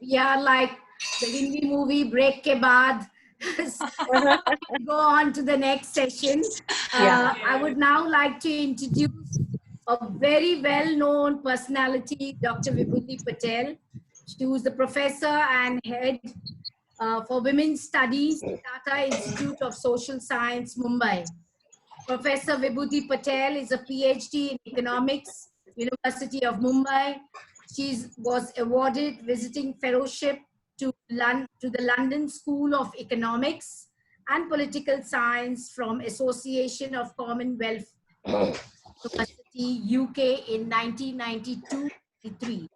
we are like the Hindi movie Break Ke Baad. Go on to the next session. I would now like to introduce a very well-known personality, Dr. Vibhuti Patel. She was the professor and head for Women's Studies, Tata Institute of Social Science, Mumbai. Professor Vibhuti Patel is a PhD in economics, University of Mumbai. She was awarded visiting fellowship to the London School of Economics and Political Science from Association of Commonwealth University, UK in 1992-93.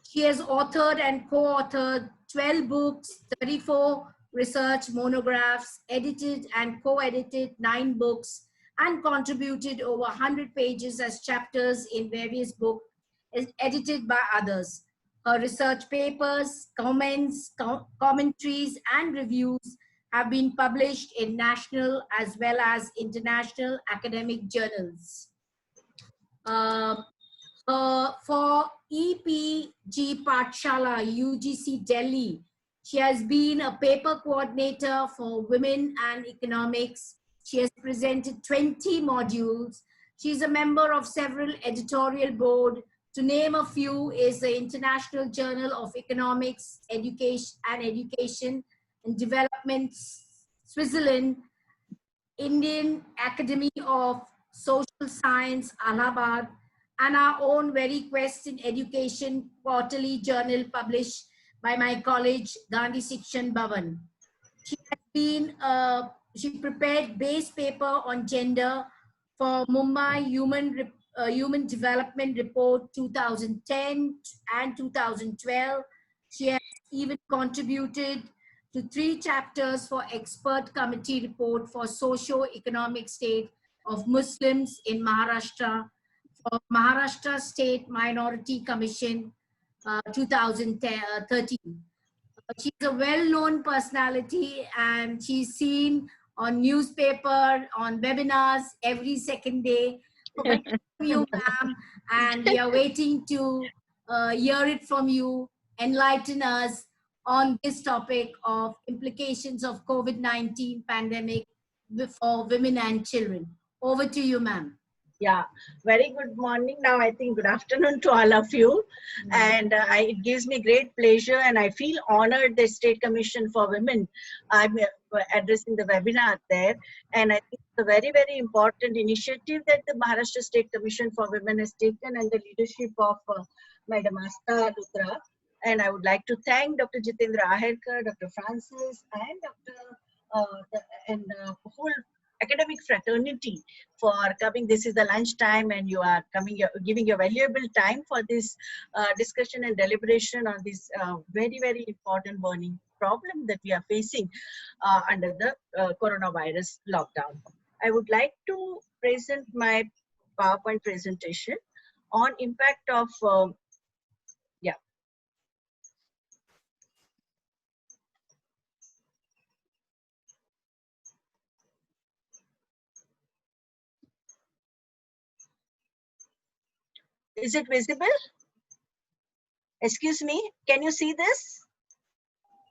She has authored and co-authored 12 books, 34 research monographs, edited and co-edited 9 books, and contributed over 100 pages as chapters in various books edited by others. Her research papers, comments, commentaries, and reviews have been published in national as well as international academic journals. For EPG Pathshala, UGC Delhi, she has been a paper coordinator for Women and Economics. She has presented 20 modules. She's a member of several editorial board. To name a few is the International Journal of Economics, Education and Development, Switzerland, Indian Academy of Social Science, Allahabad, and our own Very Quest in Education quarterly journal published by my college, Gandhi Shikshan Bhavan. She prepared base paper on gender for Mumbai Human Development Report 2010 and 2012. She has even contributed to 3 chapters for expert committee report for socio-economic state of Muslims in Maharashtra for Maharashtra State Minority Commission 2013. She's a well-known personality and she's seen on newspaper, on webinars every second day. You, ma'am, and we are waiting to hear it from you, enlighten us on this topic of implications of COVID-19 pandemic for women and children. Over to you, ma'am. Yeah, very good morning. Now, I think good afternoon to all of you. And it gives me great pleasure and I feel honored the State Commission for Women. I'm addressing the webinar there. And I think it's a very, very important initiative that the Maharashtra State Commission for Women has taken and the leadership of Madam Asta Luthra. And I would like to thank Dr. Jitendra Aherkar, Dr. Francis, and the whole academic fraternity for coming. This is the lunch time and you are coming, giving your valuable time for this discussion and deliberation on this very, very important burning problem that we are facing under the coronavirus lockdown. I would like to present my PowerPoint presentation on impact of Is it visible? Excuse me, can you see this?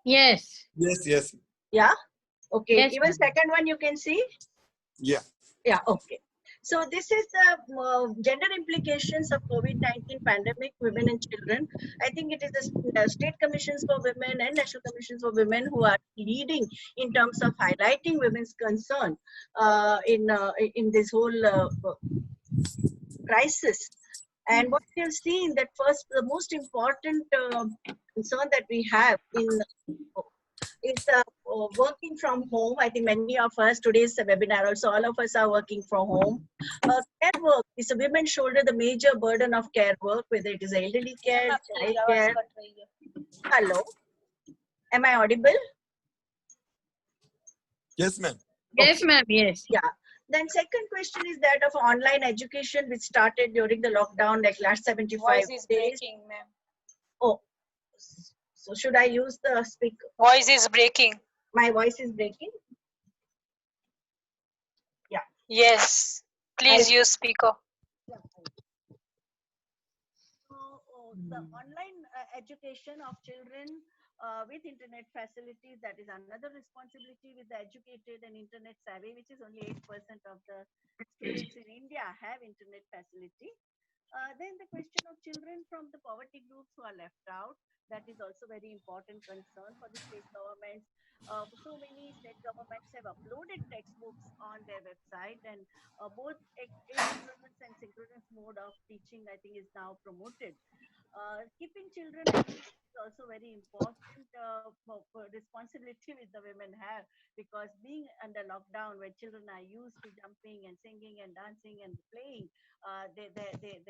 Yes. Yes, yes. Yeah? Okay, Yes, even second one you can see? Yeah. Yeah, okay. So this is the gender implications of COVID-19 pandemic, women and children. I think it is the state commissions for women and national commissions for women who are leading in terms of highlighting women's concern in this whole crisis. And what we have seen that first, the most important concern that we have is working from home. I think many of us, today's webinar also, all of us are working from home. Care work is a women shoulder the major burden of care work, whether it is elderly care, child care. Hello, am I audible? Yes, ma'am. Yes, ma'am. Yes. Yeah. Then second question is that of online education, which started during the lockdown, like last 75 Voice is days. breaking, ma'am. Oh, so should I use the speaker? Voice is breaking. My voice is breaking? Yeah. Yes. Please use speaker. the online education of children with internet facilities, that is another responsibility with the educated and internet savvy, which is only 8% of the students in India have internet facility. Then the question of children from the poverty groups who are left out, that is also very important concern for the state governments. So many state governments have uploaded textbooks on their website, and both asynchronous and synchronous mode of teaching, I think, is now promoted. Keeping children engaged is also very important responsibility with the women have, because being under lockdown where children are used to jumping and singing and dancing and playing, they feel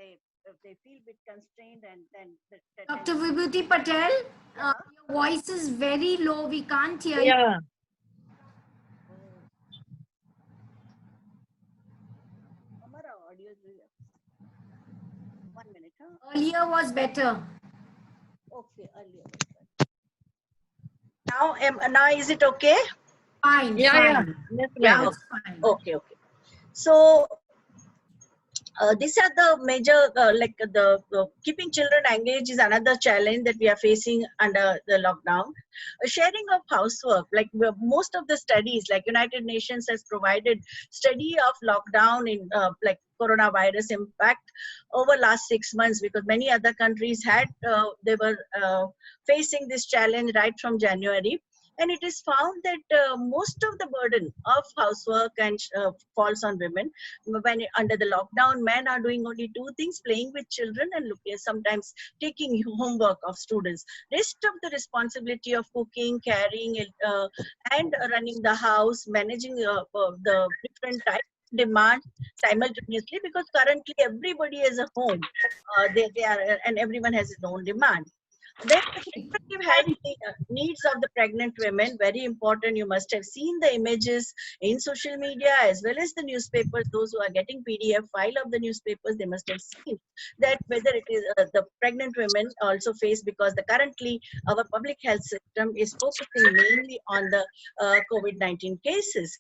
a bit constrained, and then Dr. Vibhuti Patel, yeah. your voice is very low. We can't hear you. Yeah. Amara, audio is 1 minute, huh? Earlier was better. Okay, earlier. Now is it okay? Fine, Yeah, yeah. fine. Yes, Yeah. ma'am. It's fine. Okay. So these are the major, keeping children engaged is another challenge that we are facing under the lockdown. Sharing of housework, like most of the studies, like United Nations has provided study of lockdown in coronavirus impact over last 6 months, because many other countries they were facing this challenge right from January. And it is found that most of the burden of housework and falls on women. When under the lockdown, men are doing only two things: playing with children and sometimes taking homework of students. Rest of the responsibility of cooking, carrying, and running the house, managing the different types demand simultaneously, because currently everybody is at home. They are, and everyone has his own demand. Then the reproductive health needs of the pregnant women, very important. You must have seen the images in social media as well as the newspapers. Those who are getting PDF file of the newspapers, they must have seen that whether it is the pregnant women also face, because currently our public health system is focusing mainly on the COVID-19 cases.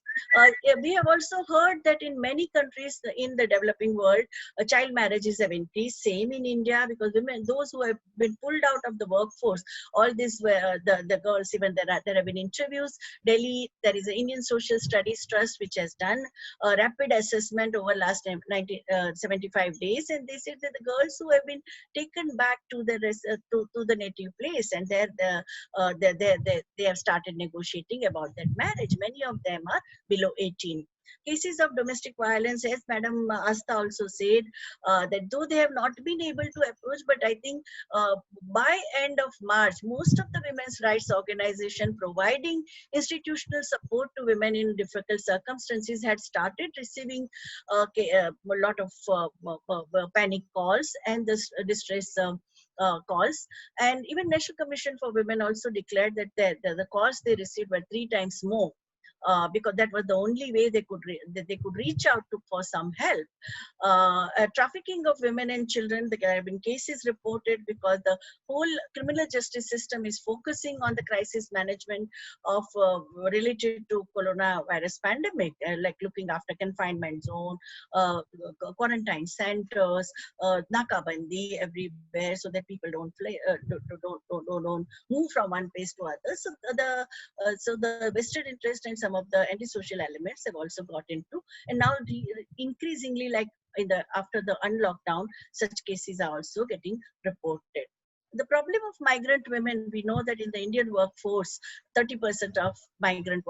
We have also heard that in many countries in the developing world, child marriages have increased. Same in India, because women, those who have been pulled out of the workforce, all this were the girls, even there have been interviews. Delhi, there is an Indian Social Studies Trust which has done a rapid assessment over last 75 days, and they said that the girls who have been taken back to the native place, and they have started negotiating about that marriage. Many of them are below 18. Cases of domestic violence, as Madam Asta also said, that though they have not been able to approach, but I think by end of March, most of the women's rights organization providing institutional support to women in difficult circumstances had started receiving a lot of panic calls and distress calls. And even National Commission for Women also declared that the calls they received were 3 times more. Because that was the only way they could reach out for some help. Trafficking of women and children, there have been cases reported, because the whole criminal justice system is focusing on the crisis management of related to coronavirus pandemic, like looking after confinement zone, quarantine centers, nakabandi everywhere, so that people don't move from one place to other. So the vested interest and some of the antisocial elements have also got into, and now increasingly, like after the unlockdown, such cases are also getting reported. The problem of migrant women, we know that in the Indian workforce, 30% of migrant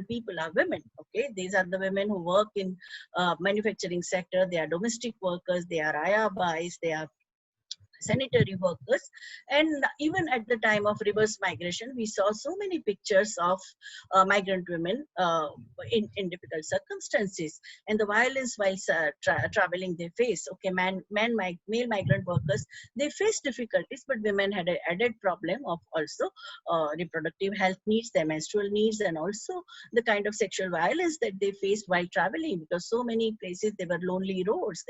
people are women. Okay, these are the women who work in manufacturing sector. They are domestic workers. They are ayabais. They are sanitary workers. And even at the time of reverse migration, we saw so many pictures of migrant women in difficult circumstances, and the violence while traveling they face. Okay, male migrant workers, they face difficulties, but women had an added problem of also reproductive health needs, their menstrual needs, and also the kind of sexual violence that they faced while traveling, because so many places they were lonely roads.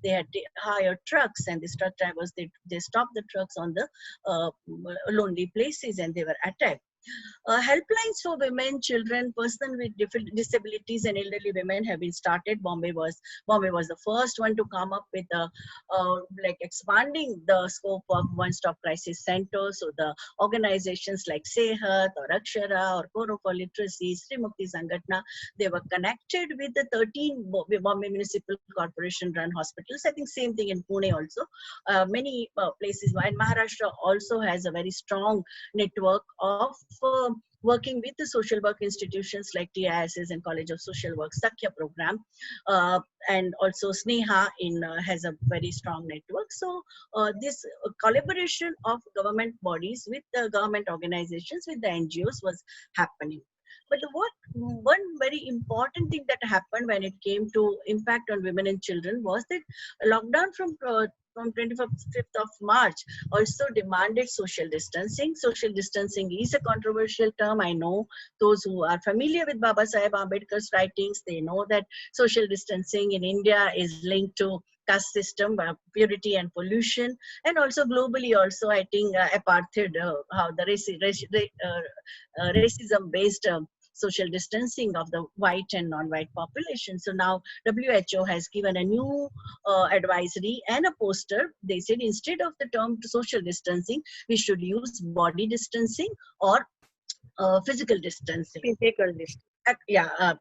They had hired trucks, and these truck drivers, they stopped the trucks on the lonely places, and they were attacked. Helplines for women, children, persons with different disabilities, and elderly women have been started. Bombay was the first one to come up with like expanding the scope of one-stop crisis centers. So the organizations like Sehat or Akshara or Forum for Literacy, Sri Mukti Sangatna, they were connected with the 13 Bombay Municipal Corporation run hospitals. I think same thing in Pune also. Many places, and Maharashtra also has a very strong network of working with the social work institutions like TISS and College of Social Work, Sakya program, and also Sneha has a very strong network. So this collaboration of government bodies with the government organizations, with the NGOs was happening. But one very important thing that happened when it came to impact on women and children was that lockdown from 25th of March also demanded social distancing. Social distancing is a controversial term. I know those who are familiar with Baba Saheb Ambedkar's writings, they know that social distancing in India is linked to caste system, purity and pollution, and also globally also, I think apartheid, how the racism based social distancing of the white and non-white population. So now WHO has given a new advisory and a poster. They said instead of the term social distancing, we should use body distancing or physical distancing. Physical distance.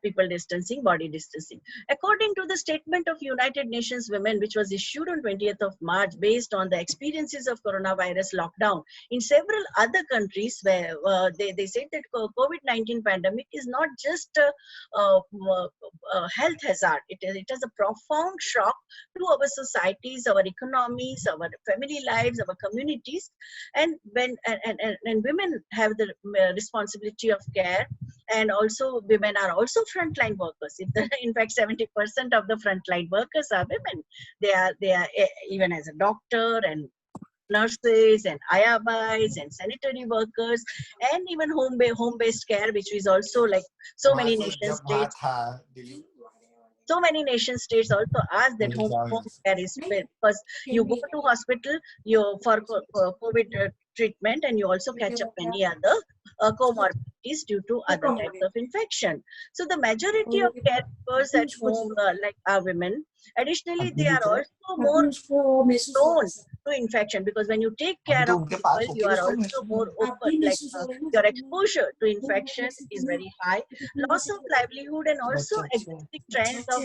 People distancing, body distancing. According to the statement of United Nations Women, which was issued on 20th of March, based on the experiences of coronavirus lockdown in several other countries, where they said that COVID-19 pandemic is not just a health hazard. It is a profound shock to our societies, our economies, our family lives, our communities, and when and women have the responsibility of care. And also women are also frontline workers. In fact, 70% of the frontline workers are women. They are even as a doctor and nurses and ayabais and sanitary workers and even home-based care, which is also like so many nation states. So many nation states also ask that home care is fair, because you go to hospital for COVID treatment, and you also catch up many other comorbidities due to other types of infection. So the majority of caregivers at home like are women. Additionally, they are also more prone to infection, because when you take care of people, you are also more open, like your exposure to infection is very high. Loss of livelihood and also existing trends of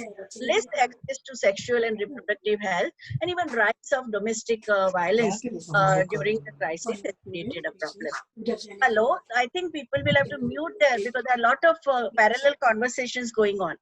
less access to sexual and reproductive health, and even rise of domestic violence during the crisis has created a problem. Hello, I think people will have to mute there because there are a lot of parallel conversations going on.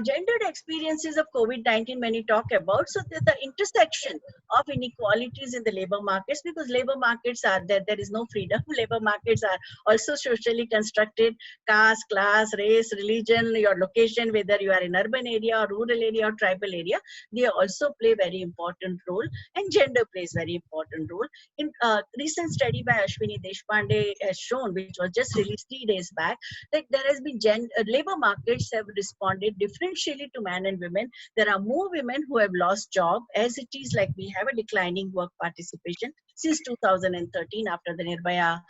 Gendered experiences of COVID-19 when you talk about, so the intersection of inequalities in the labor markets, because labor markets are there is no freedom. Labor markets are also socially constructed, caste, class, race, religion, your location, whether you are in urban area or rural area or tribal area, they also play very important role, and gender plays very important role. In recent study by Ashwini Deshpande has shown, which was just released 3 days back, that there has been labor markets have responded differentially to men and women. There are more women who have lost job, as it is like we have a declining work participation since 2013 after the Nirbhaya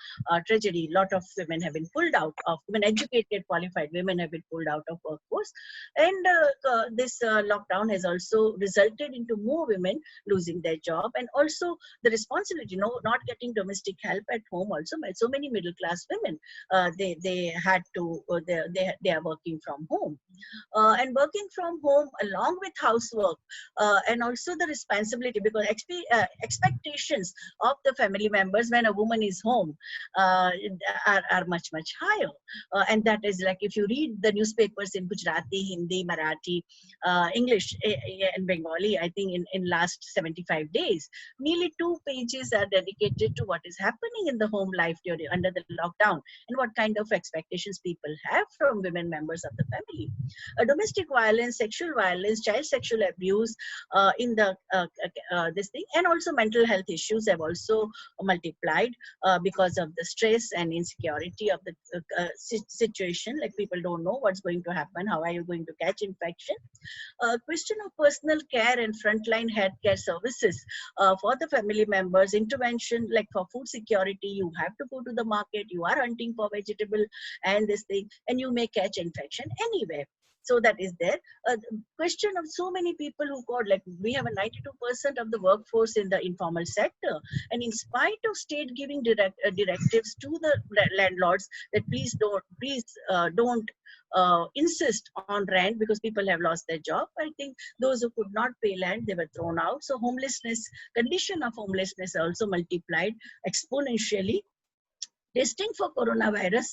tragedy. Lot of women have been pulled out of, even educated, qualified women have been pulled out of workforce, and this lockdown has also resulted into more women losing their job, and also the responsibility, not getting domestic help at home also by so many middle class women. They had to they are working from home, and working from home along with housework, and also the responsibility, because expectations of the family members when a woman is home are much higher, and that is like, if you read the newspapers in Gujarati, Hindi, Marathi, English, and Bengali, I think in last 75 days nearly 2 pages are dedicated to what is happening in the home life under the lockdown, and what kind of expectations people have from women members of the family. domestic violence, sexual violence, child sexual abuse in the this thing, and also mental health issues have also multiplied because of the stress and insecurity of the situation. Like people don't know what's going to happen, how are you going to catch infection. Question of personal care and frontline healthcare services for the family members, intervention like for food security, you have to go to the market, you are hunting for vegetable and this thing, and you may catch infection anywhere. So that is there. Question of so many people who got, like we have a 92% of the workforce in the informal sector, and in spite of state giving directives to the landlords that please don't insist on rent because people have lost their job. I think those who could not pay rent, they were thrown out. So homelessness, condition of homelessness also multiplied exponentially. Testing for coronavirus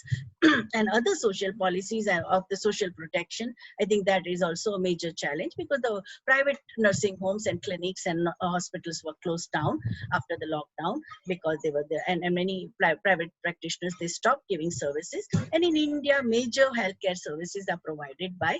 and other social policies of the social protection, I think that is also a major challenge because the private nursing homes and clinics and hospitals were closed down after the lockdown because they were there, and many private practitioners, they stopped giving services. And in India, major healthcare services are provided by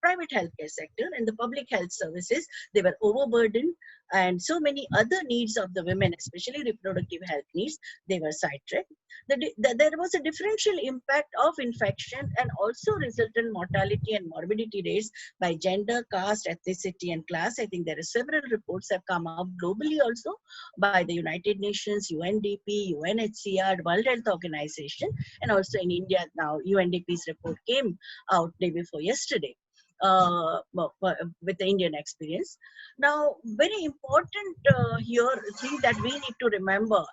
private healthcare sector, and the public health services, they were overburdened, and so many other needs of the women, especially reproductive health needs, they were sidetracked. There was a differential impact of infection and also resultant mortality and morbidity rates by gender, caste, ethnicity, and class. I think there are several reports have come up globally also by the United Nations, UNDP, UNHCR, World Health Organization, and also in India now, UNDP's report came out day before yesterday. With the Indian experience. Now, very important here thing that we need to remember,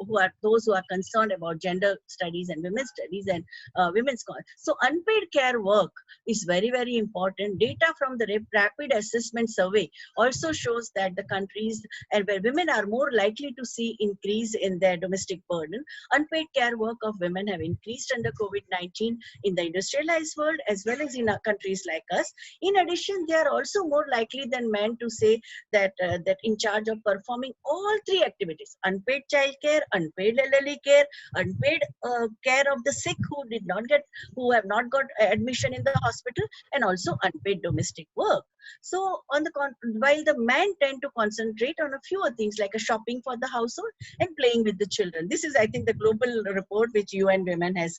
who are those who are concerned about gender studies and women's studies and women's cause. So unpaid care work is very, very important. Data from the rapid assessment survey also shows that the countries and where women are more likely to see increase in their domestic burden, unpaid care work of women have increased under COVID-19 in the industrialized world as well as in countries like us. In addition, they are also more likely than men to say that that in charge of performing all three activities: unpaid childcare, unpaid elderly care, unpaid care of the sick who have not got admission in the hospital, and also unpaid domestic work. So while the men tend to concentrate on a fewer things like a shopping for the household and playing with the children. This is, I think, the global report which UN Women has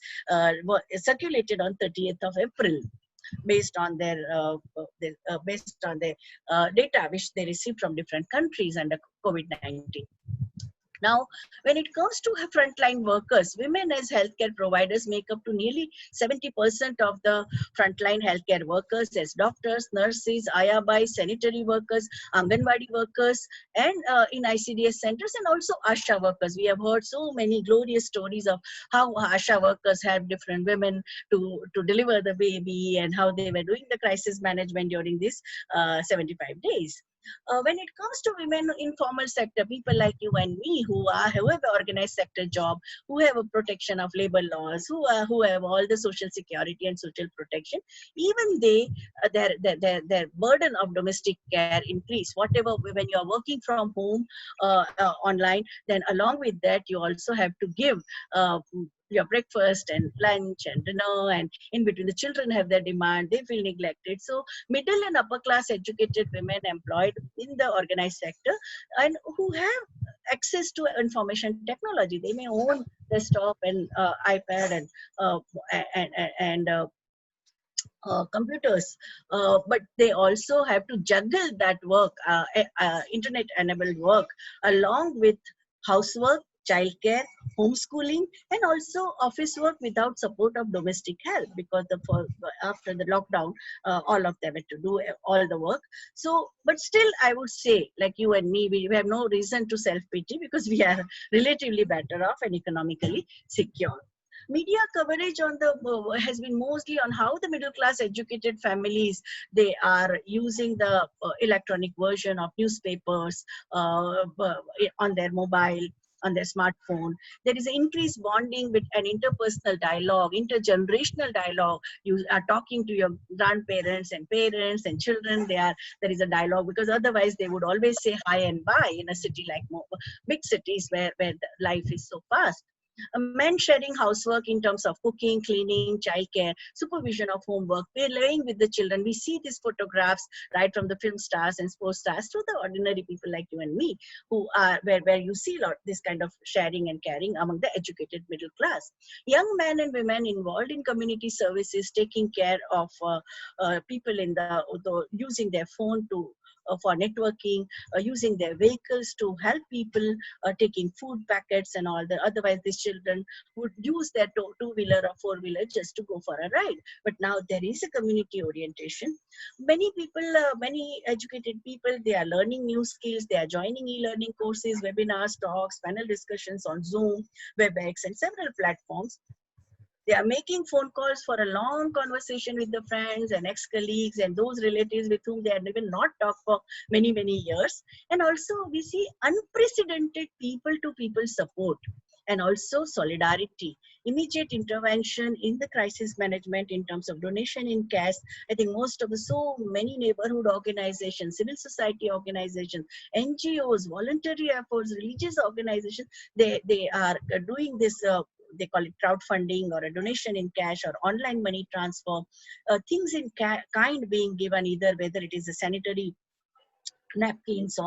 circulated on 30th of April. Based on their data which they received from different countries under COVID-19. Now, when it comes to frontline workers, women as healthcare providers make up to nearly 70% of the frontline healthcare workers as doctors, nurses, ayabai, sanitary workers, Anganwadi workers, and in ICDS centers, and also ASHA workers. We have heard so many glorious stories of how ASHA workers have different women to deliver the baby and how they were doing the crisis management during this 75 days. When it comes to women in formal sector, people like you and me who have organized sector job, who have a protection of labor laws, who have all the social security and social protection, even their burden of domestic care increase. Whatever, when you are working from home online, then along with that you also have to give your breakfast and lunch and dinner, and in between the children have their demand, they feel neglected. So middle and upper class educated women employed in the organized sector and who have access to information technology, they may own desktop and iPad and computers, but they also have to juggle that work, internet enabled work, along with housework, childcare, homeschooling, and also office work without support of domestic help, because after the lockdown, all of them had to do all the work. So, but still, I would say, like you and me, we have no reason to self-pity because we are relatively better off and economically secure. Media coverage on has been mostly on how the middle class educated families, they are using the electronic version of newspapers on their mobile, on their smartphone. There is an increased bonding with an interpersonal dialogue, intergenerational dialogue. You are talking to your grandparents and parents and children. There is a dialogue, because otherwise they would always say hi and bye in a city like big cities where life is so fast. Men sharing housework in terms of cooking, cleaning, childcare, supervision of homework, playing with the children. We see these photographs right from the film stars and sports stars to the ordinary people like you and me, who are where you see a lot this kind of sharing and caring among the educated middle class. Young men and women involved in community services, taking care of people in the using their phone to for networking, using their vehicles to help people, taking food packets and all that. Otherwise, these children would use their two-wheeler or four-wheeler just to go for a ride. But now there is a community orientation. Many people, many educated people, they are learning new skills. They are joining e-learning courses, webinars, talks, panel discussions on Zoom, WebEx, and several platforms. They are making phone calls for a long conversation with the friends and ex-colleagues and those relatives with whom they had even not talked for many, many years. And also we see unprecedented people-to-people support and also solidarity, immediate intervention in the crisis management in terms of donation in cash. I think most of the so many neighborhood organizations, civil society organizations, NGOs, voluntary efforts, religious organizations, they are doing this they call it crowdfunding or a donation in cash or online money transfer, things in kind being given, either whether it is a sanitary napkins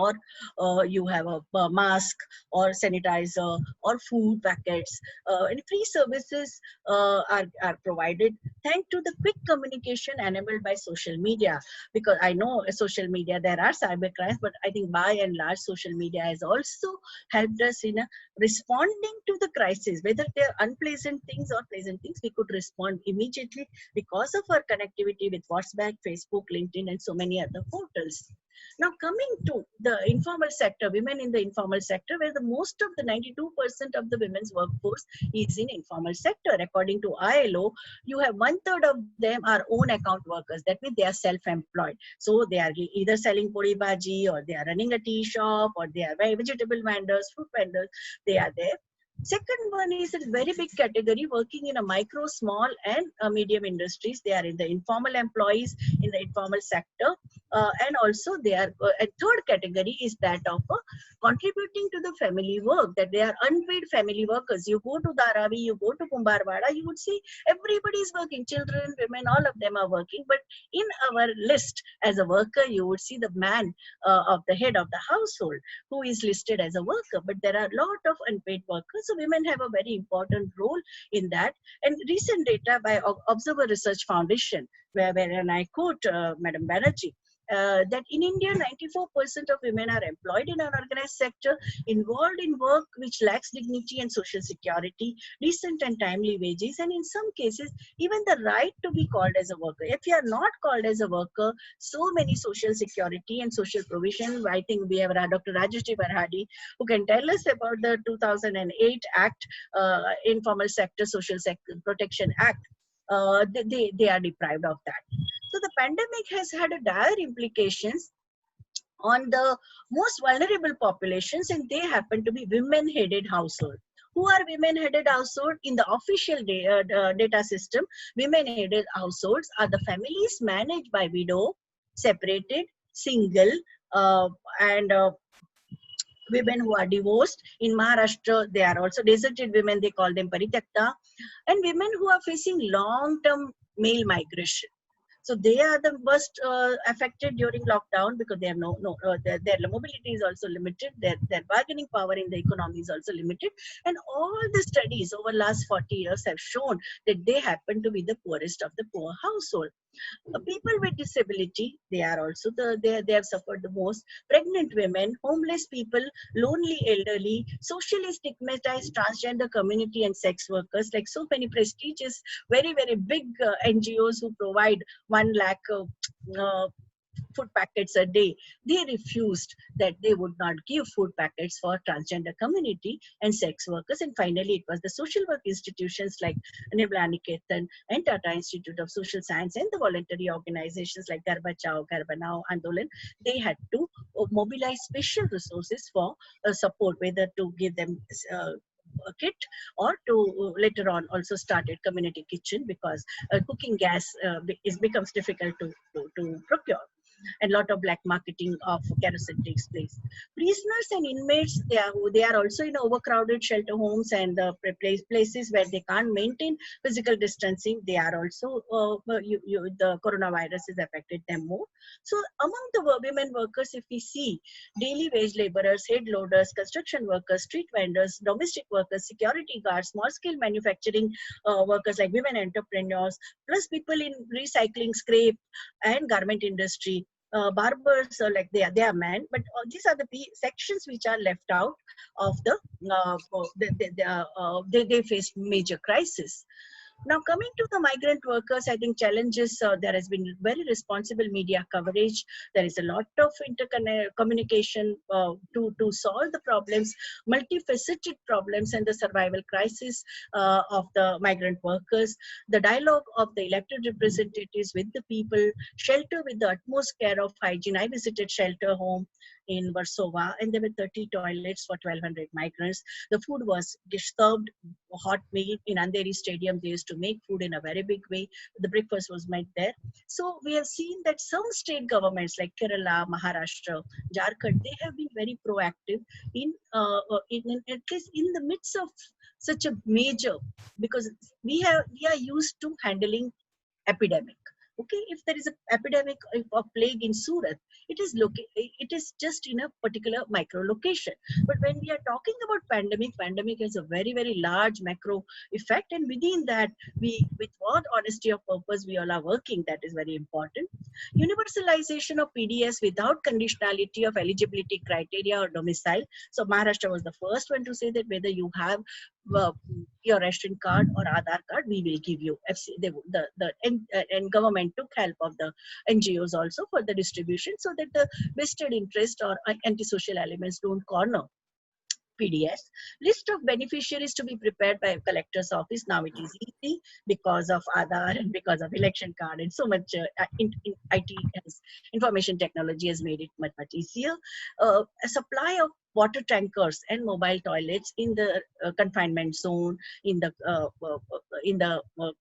or you have a mask or sanitizer or food packets, and free services are provided thanks to the quick communication enabled by social media. Because I know social media, there are cyber crimes, but I think by and large social media has also helped us in responding to the crisis, whether they're unpleasant things or pleasant things. We could respond immediately because of our connectivity with WhatsApp, Facebook, LinkedIn, and so many other portals. Now coming to the informal sector, women in the informal sector, where the most of the 92% of the women's workforce is in informal sector. According to ILO, you have 1/3 of them are own account workers. That means they are self-employed. So they are either selling puri bhaji, or they are running a tea shop, or they are vegetable vendors, fruit vendors. They are there. Second one is a very big category working in a micro, small, and medium industries. They are in the informal employees in the informal sector, and also they are. A third category is that of contributing to the family work. That they are unpaid family workers. You go to Dharavi, you go to Kumbharwada, you would see everybody is working. Children, women, all of them are working. But in our list as a worker, you would see the man of the head of the household who is listed as a worker. But there are a lot of unpaid workers. So women have a very important role in that. And recent data by Observer Research Foundation, and I quote Madam Banerjee, that in India, 94% of women are employed in an organized sector, involved in work which lacks dignity and social security, decent and timely wages, and in some cases, even the right to be called as a worker. If you are not called as a worker, so many social security and social provision. I think we have Dr. Rajeshri Barhadi, who can tell us about the 2008 Act, Informal Sector Social Protection Act. They are deprived of that. So the pandemic has had a dire implications on the most vulnerable populations, and they happen to be women-headed households. Who are women-headed households? In the official data system, women-headed households are the families managed by widow, separated, single, and women who are divorced. In Maharashtra, they are also deserted women. They call them parityakta, and women who are facing long-term male migration. So they are the most affected during lockdown, because they have their mobility is also limited. Their bargaining power in the economy is also limited. And all the studies over last 40 years have shown that they happen to be the poorest of the poor household. People with disability, they are also they have suffered the most. Pregnant women, homeless people, lonely elderly, socially stigmatized transgender community, and sex workers. Like so many prestigious, very, very big NGOs who provide 1 lakh food packets a day, they refused that they would not give food packets for transgender community and sex workers. And finally, it was the social work institutions like Nirmala Niketan and Tata Institute of Social Science and the voluntary organizations like Garh Bachao, Garh Banao, Andolan. They had to mobilize special resources for support, whether to give them a kit or to later on also started community kitchen, because cooking gas becomes difficult to procure. and lot of black marketing of kerosene takes place. Prisoners and inmates, they are also in overcrowded shelter homes and places where they can't maintain physical distancing. They are also the coronavirus has affected them more. So among the women workers, if we see daily wage laborers, head loaders, construction workers, street vendors, domestic workers, security guards, small scale manufacturing workers like women entrepreneurs, plus people in recycling, scrape and garment industry, barbers are like they are men, but these are the sections which are left out of the they face major crisis. Now, coming to the migrant workers, I think challenges, there has been very responsible media coverage. There is a lot of communication to solve the problems, multifaceted problems and the survival crisis of the migrant workers. The dialogue of the elected representatives with the people, shelter with the utmost care of hygiene. I visited shelter home in Warsaw, and there were 30 toilets for 1,200 migrants. The food was served hot meal in Andheri Stadium. They used to make food in a very big way. The breakfast was made there. So we have seen that some state governments like Kerala, Maharashtra, Jharkhand, they have been very proactive in at least in the midst of such a major, because we are used to handling epidemic. Okay, if there is an epidemic of plague in Surat, it is just in a particular micro location. But when we are talking about pandemic has a very large macro effect, and within that, we, with what honesty of purpose we all are working, that is very important. Universalization of PDS without conditionality of eligibility criteria or domicile. So Maharashtra was the first one to say that whether you have your ration card or Aadhaar card, we will give you. And government took help of the NGOs also for the distribution, so that the vested interest or antisocial elements don't corner PDS. List of beneficiaries to be prepared by a collector's office. Now it is easy because of Aadhaar and because of election card, and so much IT has, information technology has made it much easier. A supply of water tankers and mobile toilets in the confinement zone, in the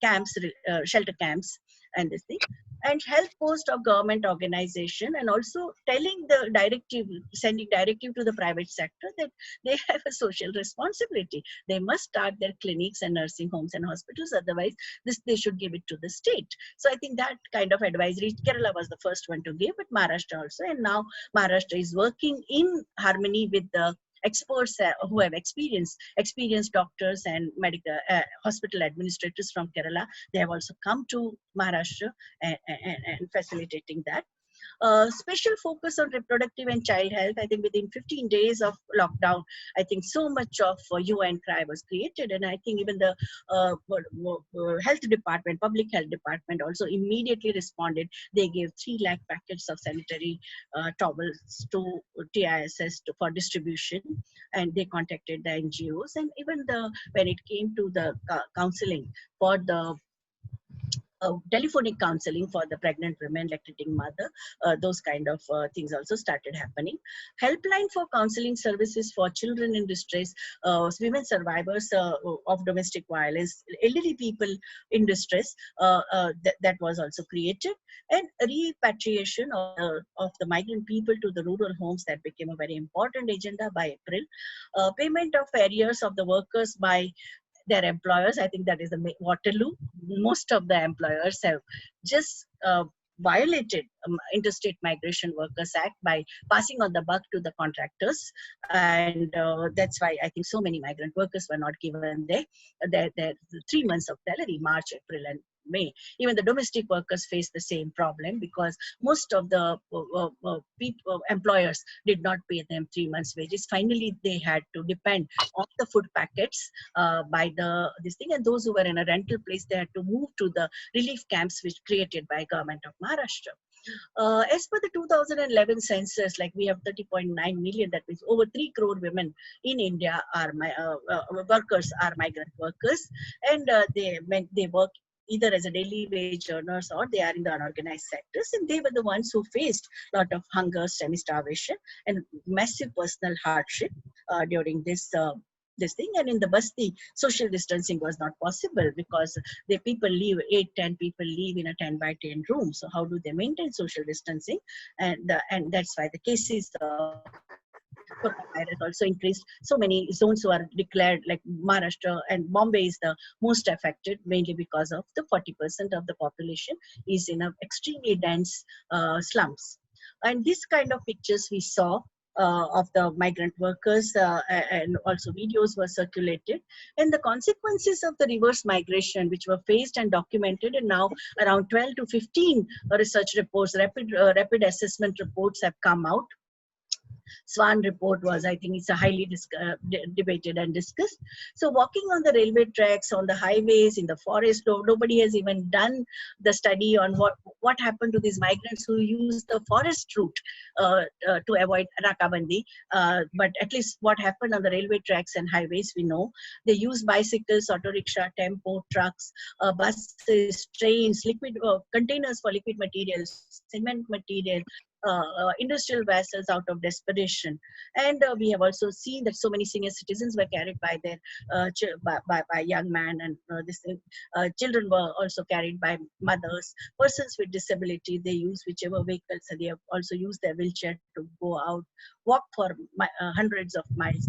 camps, shelter camps, and this thing. And health post of government organization, and also telling the directive, sending directive to the private sector that they have a social responsibility. They must start their clinics and nursing homes and hospitals. Otherwise, they should give it to the state. So I think that kind of advisory, Kerala was the first one to give, but Maharashtra also. And now Maharashtra is working in harmony with the experts who have experienced doctors and medical hospital administrators from Kerala. They have also come to Maharashtra and facilitating that. Special focus on reproductive and child health. I think within 15 days of lockdown, I think so much of UN cry was created, and I think even the health department, public health department also immediately responded. They gave 3 lakh packets of sanitary towels to TISS for distribution, and they contacted the NGOs, and even when it came to the counseling for the telephonic counseling for the pregnant women, lactating mother, those kind of things also started happening. Helpline for counseling services for children in distress, women survivors of domestic violence, elderly people in distress, that was also created. And repatriation of the migrant people to the rural homes, that became a very important agenda by April. Payment of arrears of the workers by their employers. I think that is the Waterloo. Most of the employers have just violated Interstate Migration Workers Act by passing on the buck to the contractors, and that's why I think so many migrant workers were not given their 3 months of salary, March, April, and May. Even the domestic workers face the same problem, because most of the employers did not pay them 3 months wages. Finally, they had to depend on the food packets by this thing, and those who were in a rental place, they had to move to the relief camps which created by government of Maharashtra. As per the 2011 census, like we have 30.9 million, that means over 3 crore women in India are workers, are migrant workers, and they work either as a daily wage earners or they are in the unorganized sectors, and they were the ones who faced a lot of hunger, semi-starvation, and massive personal hardship during this this thing. And in the Basti, social distancing was not possible because the people live, 8-10 people live in a 10-by-10 room. So how do they maintain social distancing? And that's why the cases of coronavirus also increased. So many zones were declared, like Maharashtra and Bombay is the most affected, mainly because of the 40% of the population is in a extremely dense slums. And this kind of pictures we saw of the migrant workers, and also videos were circulated, and the consequences of the reverse migration which were faced and documented, and now around 12 to 15 research reports, rapid assessment reports have come out. Swan report was, I think it's a highly debated and discussed. So walking on the railway tracks, on the highways, in the forest, nobody has even done the study on what happened to these migrants who use the forest route to avoid Rakabandi. But at least what happened on the railway tracks and highways, we know. They use bicycles, auto rickshaw, tempo, trucks, buses, trains, liquid containers for liquid materials, cement material, industrial vessels out of desperation. And we have also seen that so many senior citizens were carried by their by young men, and children were also carried by mothers. Persons with disability, they use whichever vehicles, and they have also used their wheelchair to go out, walk for hundreds of miles.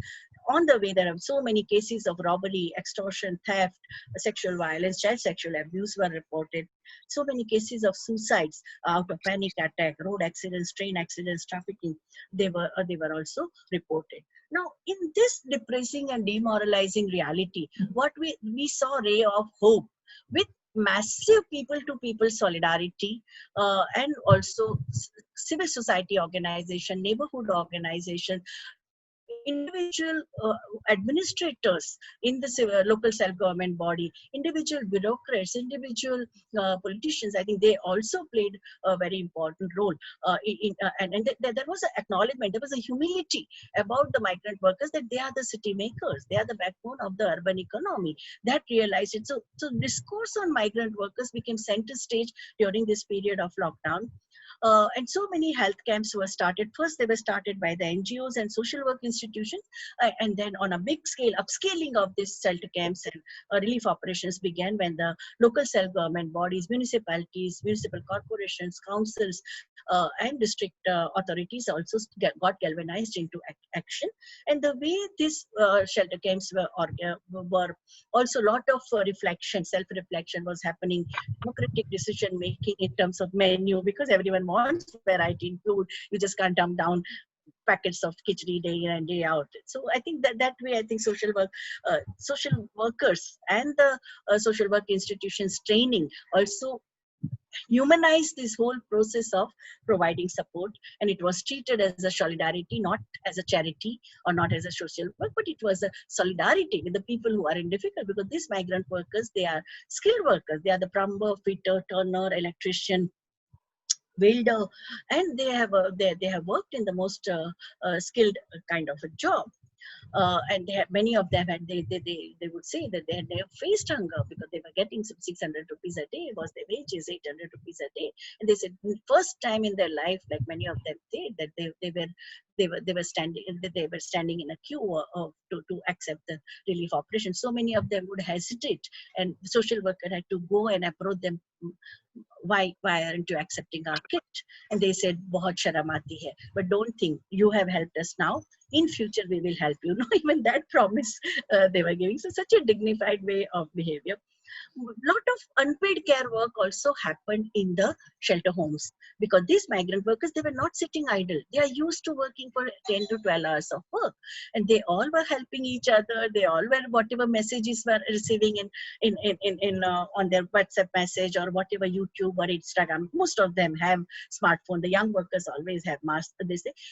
On the way, there are so many cases of robbery, extortion, theft, sexual violence, child sexual abuse were reported. So many cases of suicides out of panic attack, road accidents, train accidents, trafficking, they were also reported. Now, in this depressing and demoralizing reality, what we saw a ray of hope with massive people-to-people solidarity, and also civil society organization, neighborhood organization, individual administrators in the local self-government body, individual bureaucrats, individual politicians. I think they also played a very important role. And there was an acknowledgement, there was a humility about the migrant workers, that they are the city makers, they are the backbone of the urban economy. That realized it. So discourse on migrant workers became center stage during this period of lockdown. And so many health camps were started. First, they were started by the NGOs and social work institutions, and then on a big scale, upscaling of these shelter camps and relief operations began when the local self-government bodies, municipalities, municipal corporations, councils, and district authorities also got galvanized into action. And the way these shelter camps were also a lot of reflection, self-reflection was happening, democratic decision making in terms of menu, because everyone wants variety in food. You just can't dump down packets of khichdi day in and day out. So I think that way, I think social workers and the social work institutions training also humanized this whole process of providing support, and it was treated as a solidarity, not as a charity or not as a social work, but it was a solidarity with the people who are in difficult, because these migrant workers, they are skilled workers. They are the plumber, fitter, turner, electrician, welder, and they have worked in the most skilled kind of a job. And many of them had, they would say that they had never faced hunger, because they were getting some 600 rupees a day was their wages, 800 rupees a day. And they said first time in their life, like many of them say, that they were standing in a queue to accept the relief operation. So many of them would hesitate, and the social worker had to go and approach them. Why aren't you accepting our kit? And they said, "Bahut sharam aati hai, but don't think, you have helped us now. In future, we will help you." No, even that promise they were giving. So such a dignified way of behavior. Lot of unpaid care work also happened in the shelter homes, because these migrant workers, they were not sitting idle. They are used to working for 10 to 12 hours of work, and they all were helping each other. They all were, whatever messages were receiving in on their WhatsApp message or whatever, YouTube or Instagram. Most of them have smartphone. The young workers always have masks.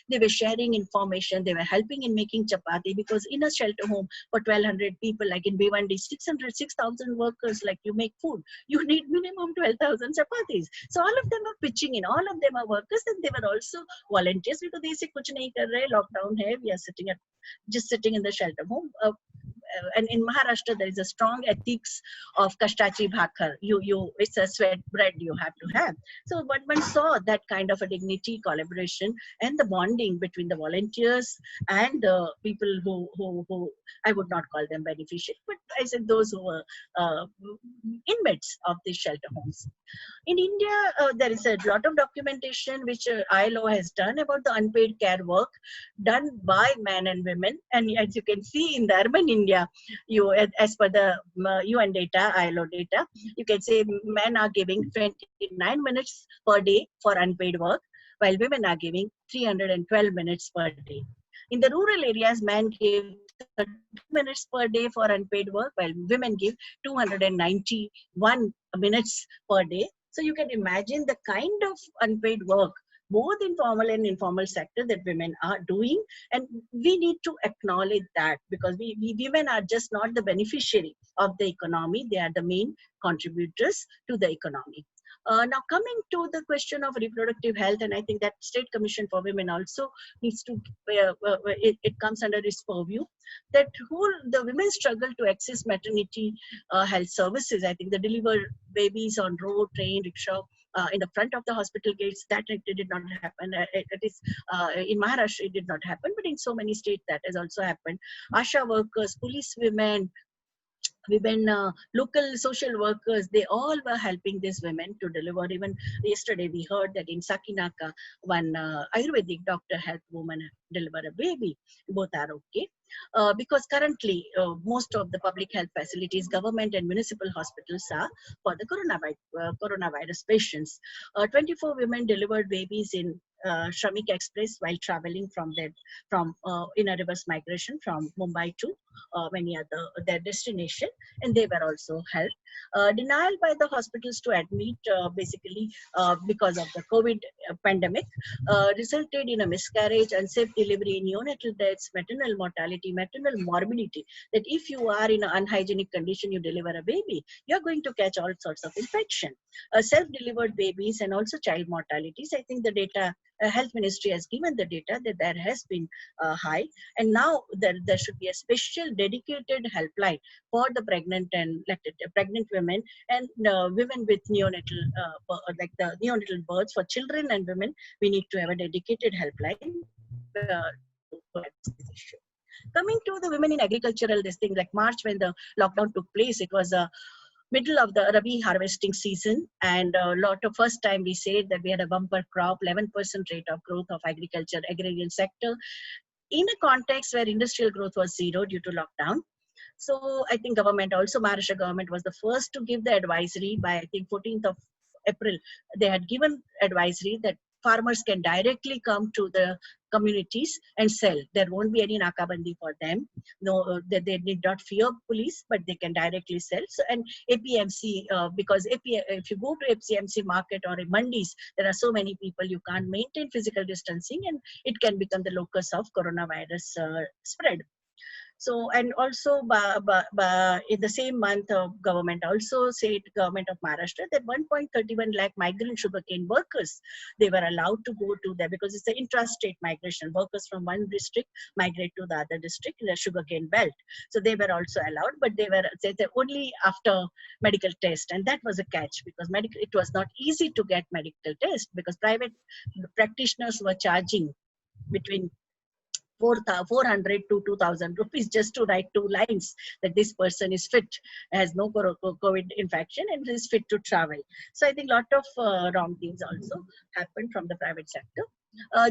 They were sharing information. They were helping in making chapati, because in a shelter home for 1,200 people, like in Bhiwandi, 6,000 workers, like you make food, you need minimum 12,000 chapatis. So all of them are pitching in. All of them are workers, and they were also volunteers, because they say kuch nahi kar rahe, lockdown hai, we are just sitting in the shelter home. and in Maharashtra there is a strong ethics of kashtachi bhakar. It's a sweat bread you have to have. So but one saw that kind of a dignity, collaboration, and the bonding between the volunteers and the people who I would not call them beneficiary, but I said those who were inmates of the shelter homes. In India, there is a lot of documentation which ILO has done about the unpaid care work done by men and women. And as you can see in the urban India, as per the UN data, ILO data, you can say men are giving 29 minutes per day for unpaid work, while women are giving 312 minutes per day. In the rural areas, men give 30 minutes per day for unpaid work, while women give 291 minutes per day. So you can imagine the kind of unpaid work, both in formal and informal sector, that women are doing. And we need to acknowledge that, because we women are just not the beneficiary of the economy, they are the main contributors to the economy. Now coming to the question of reproductive health, and I think that State Commission for Women also needs to, it comes under its purview, that the women struggle to access maternity health services. I think they deliver babies on road, train, rickshaw, in the front of the hospital gates. That it did not happen. It is in Maharashtra it did not happen, but in so many states that has also happened. Asha workers, police women, local social workers, they all were helping these women to deliver. Even yesterday we heard that in Sakinaka, one Ayurvedic doctor helped woman deliver a baby. Both are okay. Because currently most of the public health facilities, government and municipal hospitals are for the coronavirus patients. 24 women delivered babies in Shramik Express while traveling from in a reverse migration from Mumbai to many other their destination, and they were also helped. Denial by the hospitals to admit basically because of the COVID pandemic resulted in a miscarriage, unsafe delivery, neonatal deaths, maternal mortality, maternal morbidity. That if you are in an unhygienic condition, you deliver a baby, you are going to catch all sorts of infection. Self-delivered babies and also child mortalities. I think the data. Health Ministry has given the data that there has been high, and now there should be a special dedicated helpline for the pregnant and pregnant women and women with neonatal like the neonatal births for children and women. We need to have a dedicated helpline for this issue. Coming to the women in agricultural, this thing like March when the lockdown took place, it was a middle of the Rabi harvesting season, and a lot of first time we said that we had a bumper crop, 11% rate of growth of agrarian sector in a context where industrial growth was zero due to lockdown. So I think government also, Maharashtra government was the first to give the advisory by I think 14th of April. They had given advisory that farmers can directly come to the communities and sell. There won't be any nakabandi for them. No, they need not fear police, but they can directly sell. So, and APMC, because if you go to APMC market or in mandis, there are so many people, you can't maintain physical distancing, and it can become the locus of coronavirus spread. So, and also in the same month, government also said, government of Maharashtra, that 1.31 lakh migrant sugarcane workers, they were allowed to go to there because it's an intrastate migration. Workers from one district migrate to the other district in the sugarcane belt. So they were also allowed, but they were only after medical test. And that was a catch because it was not easy to get medical test because private practitioners were charging between 400 to 2,000 rupees just to write 2 lines that this person is fit, has no COVID infection and is fit to travel. So I think a lot of wrong things also happened from the private sector.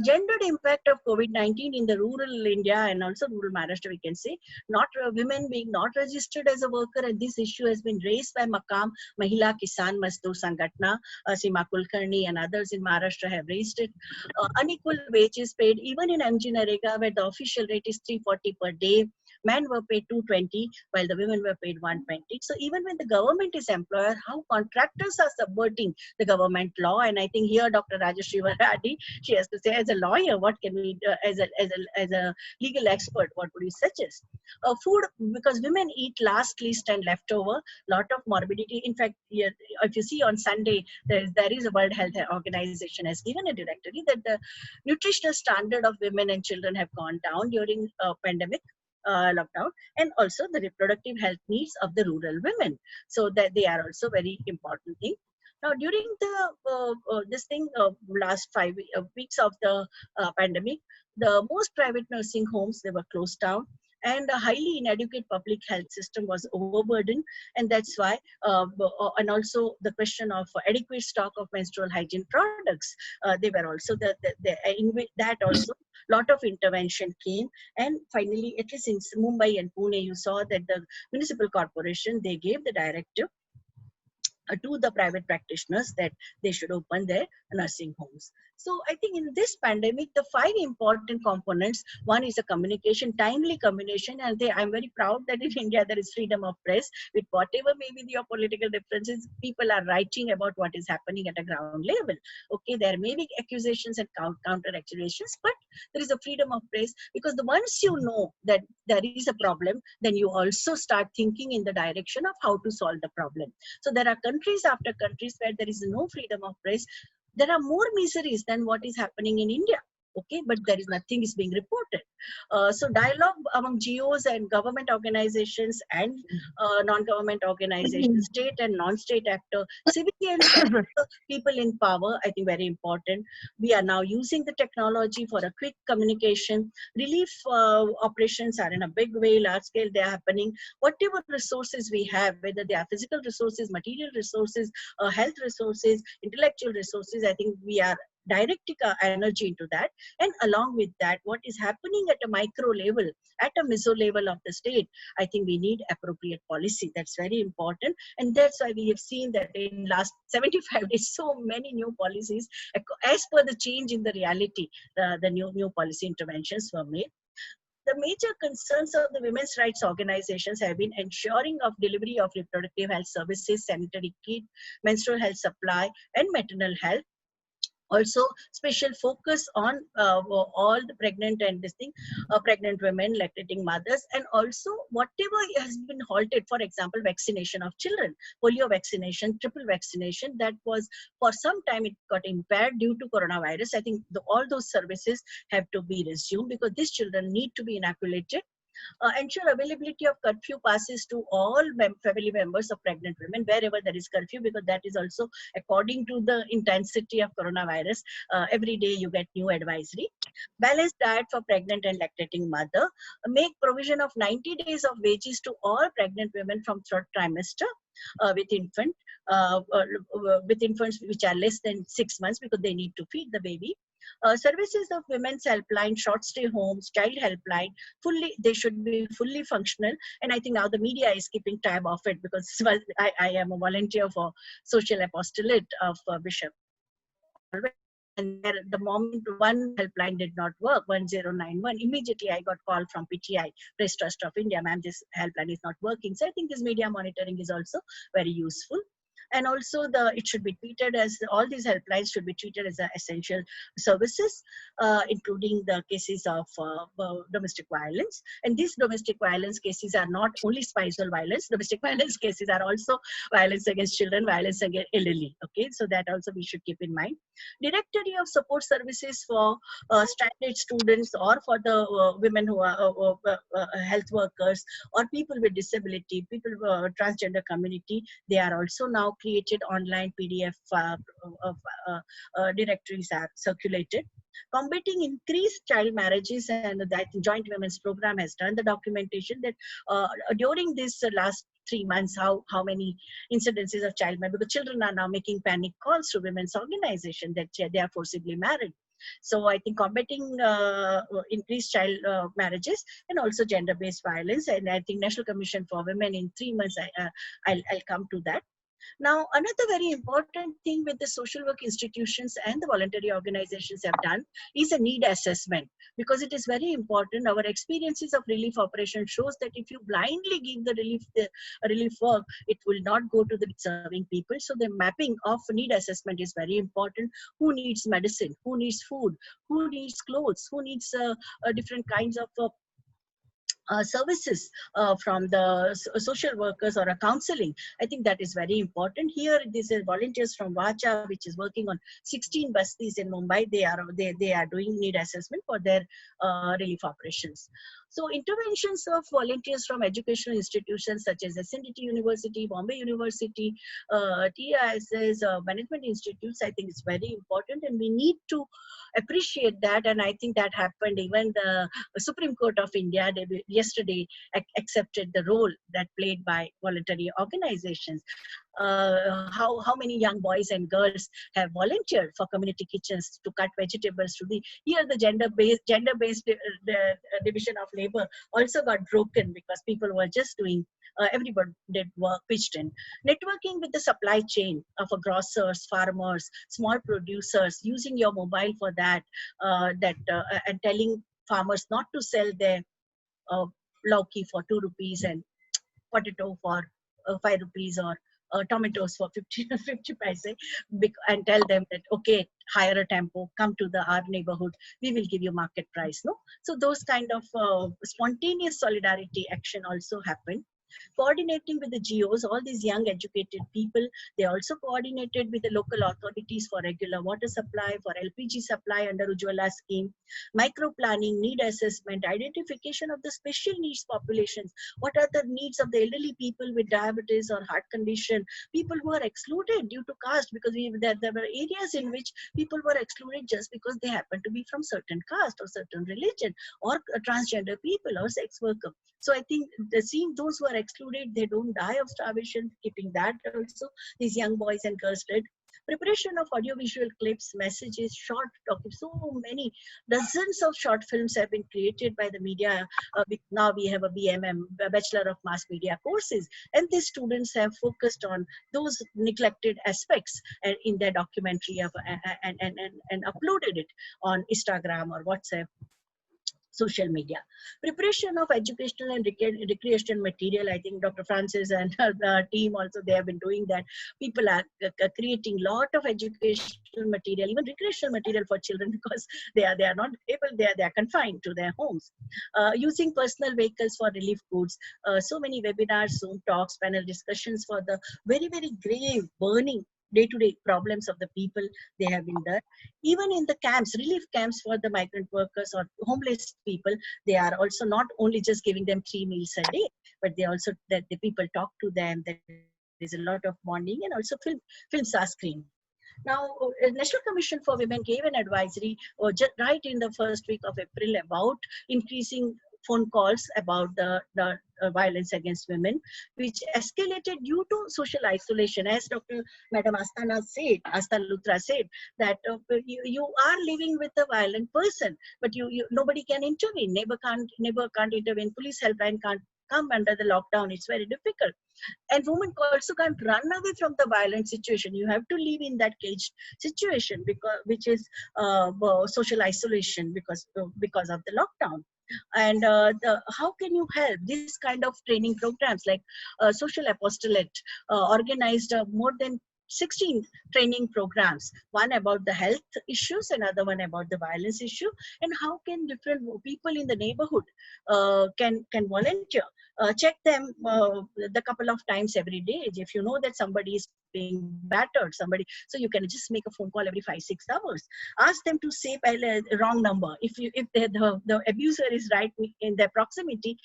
Gendered impact of COVID-19 in the rural India and also rural Maharashtra, we can say, not women being not registered as a worker, and this issue has been raised by Makam Mahila Kisan Mazdoor Sangatna, Seema Kulkarni and others in Maharashtra have raised it. Unequal wages paid even in MG Narega, where the official rate is 340 per day. Men were paid 220 while the women were paid 120. So even when the government is employer, how contractors are subverting the government law. And I think here Dr. Rajashri Varadi, she has to say, as a lawyer, what can we as a legal expert, what would you suggest? Food, because women eat last, least and leftover, lot of morbidity. In fact, if you see on Sunday, there is a World Health Organization has given a directory that the nutritional standard of women and children have gone down during pandemic. lockdown, and also the reproductive health needs of the rural women. So that they are also very important thing. Now, during the this thing last 5 weeks of the pandemic, the most private nursing homes, they were closed down, and a highly inadequate public health system was overburdened, and that's why and also the question of adequate stock of menstrual hygiene products, they were also in that also lot of intervention came. And finally, at least in Mumbai and Pune, you saw that the municipal corporation, they gave the directive to the private practitioners that they should open their nursing homes. So I think in this pandemic, the 5 important components, one is a communication, timely communication, and I'm very proud that in India there is freedom of press. With whatever maybe your political differences, people are writing about what is happening at a ground level. Okay, there may be accusations and counter accusations, but there is a freedom of press, because once you know that there is a problem, then you also start thinking in the direction of how to solve the problem. So there are countries after countries where there is no freedom of press. There are more miseries than what is happening in India. Okay, but there is nothing is being reported. So dialogue among GOs and government organizations and non-government organizations, state and non-state actor, civilians, and people in power, I think very important. We are now using the technology for a quick communication. Relief operations are in a big way, large scale, they are happening. Whatever resources we have, whether they are physical resources, material resources, health resources, intellectual resources, I think we are directing our energy into that. And along with that, what is happening at a micro level, at a meso level of the state, I think we need appropriate policy. That's very important. And that's why we have seen that in last 75 days, so many new policies, as per the change in the reality, the new policy interventions were made. The major concerns of the women's rights organizations have been ensuring of delivery of reproductive health services, sanitary kit, menstrual health supply, and maternal health. Also, special focus on all the pregnant and pregnant women, lactating mothers, and also whatever has been halted, for example, vaccination of children, polio vaccination, triple vaccination, that was for some time it got impaired due to coronavirus. I think all those services have to be resumed, because these children need to be inoculated. Ensure availability of curfew passes to all family members of pregnant women wherever there is curfew, because that is also according to the intensity of coronavirus. Every day you get new advisory. Balanced diet for pregnant and lactating mother. Make provision of 90 days of wages to all pregnant women from third trimester with infants which are less than 6 months, because they need to feed the baby. Services of women's helpline, short stay homes, child helpline, they should be fully functional. And I think now the media is keeping tab of it, because I am a volunteer for social apostolate of Bishop. And there, the moment one helpline did not work, 1091, immediately I got call from PTI, Press Trust of India, ma'am, this helpline is not working. So I think this media monitoring is also very useful. And also it should be treated as, all these helplines should be treated as essential services, including the cases of domestic violence. And these domestic violence cases are not only spousal violence, domestic violence cases are also violence against children, violence against elderly. Okay, so that also we should keep in mind. Directory of support services for stranded students, or for the women who are health workers, or people with disability, people transgender community, they are also now created online PDF directories are circulated. Combating increased child marriages, and that Joint Women's Program has done the documentation that during this last 3 months, how many incidences of child marriage, because children are now making panic calls to women's organization that they are forcibly married. So I think combating increased child marriages, and also gender-based violence, and I think National Commission for Women in 3 months, I'll come to that. Now, another very important thing with the social work institutions and the voluntary organizations have done is a need assessment, because it is very important. Our experiences of relief operation shows that if you blindly give the relief work, it will not go to the deserving people. So the mapping of need assessment is very important. Who needs medicine? Who needs food? Who needs clothes? Who needs different kinds of services from the social workers or a counseling. I think that is very important. Here, these are volunteers from Vacha, which is working on 16 bastis in Mumbai. They are doing need assessment for their relief operations. So interventions of volunteers from educational institutions such as SNDT University, Bombay University, TISS, management institutes, I think is very important, and we need to appreciate that. And I think that happened. Even the Supreme Court of India yesterday accepted the role that played by voluntary organizations. How many young boys and girls have volunteered for community kitchens to cut vegetables to the here the gender-based division of labor also got broken because people were just doing everybody did work pitched in. Networking with the supply chain of grocers, farmers, small producers, using your mobile for that, and telling farmers not to sell their lauki for 2 rupees and potato for 5 rupees, or tomatoes for 50 paise, and tell them that, okay, hire a tempo, come to our neighborhood, we will give you market price. No, so those kind of spontaneous solidarity action also happened. Coordinating with the GOs, all these young educated people, they also coordinated with the local authorities for regular water supply, for LPG supply under Ujjwala scheme, micro planning, need assessment, identification of the special needs populations. What are the needs of the elderly people with diabetes or heart condition, people who are excluded due to caste, because there were areas in which people were excluded just because they happen to be from certain caste or certain religion, or transgender people or sex worker. So I think seeing those who are excluded, they don't die of starvation, keeping that also, these young boys and girls did. Preparation of audiovisual clips, messages, short documents, so many, dozens of short films have been created by the media. Now we have a BMM, a Bachelor of Mass Media courses, and these students have focused on those neglected aspects in their documentary and uploaded it on Instagram or WhatsApp, social media. Preparation of educational and recreational material. I think Dr. Francis and the team also, they have been doing that. People are creating lot of educational material, even recreational material for children, because they are not able, they are confined to their homes. Using personal vehicles for relief goods. So many webinars, Zoom talks, panel discussions for the very, very grave, burning day-to-day problems of the people, they have been done. Even in the camps, relief camps for the migrant workers or homeless people, they are also not only just giving them 3 meals a day, but they also, that the people talk to them, there is a lot of bonding, and also films are screened. Now, National Commission for Women gave an advisory right in the first week of April about increasing phone calls about the violence against women, which escalated due to social isolation. As Madam Asta Luthra said, that you are living with a violent person, but nobody can intervene. Neighbor can't intervene. Police helpline can't come under the lockdown. It's very difficult. And women also can't run away from the violent situation. You have to live in that caged situation, which is social isolation because of the lockdown. And how can you help? This kind of training programs like Social Apostolate organized more than 16 training programs, one about the health issues, another one about the violence issue, and how can different people in the neighborhood can volunteer. Check them the couple of times every day. If you know that somebody is being battered, so you can just make a phone call every 5-6 hours. Ask them to say a wrong number. If the abuser is right in their proximity,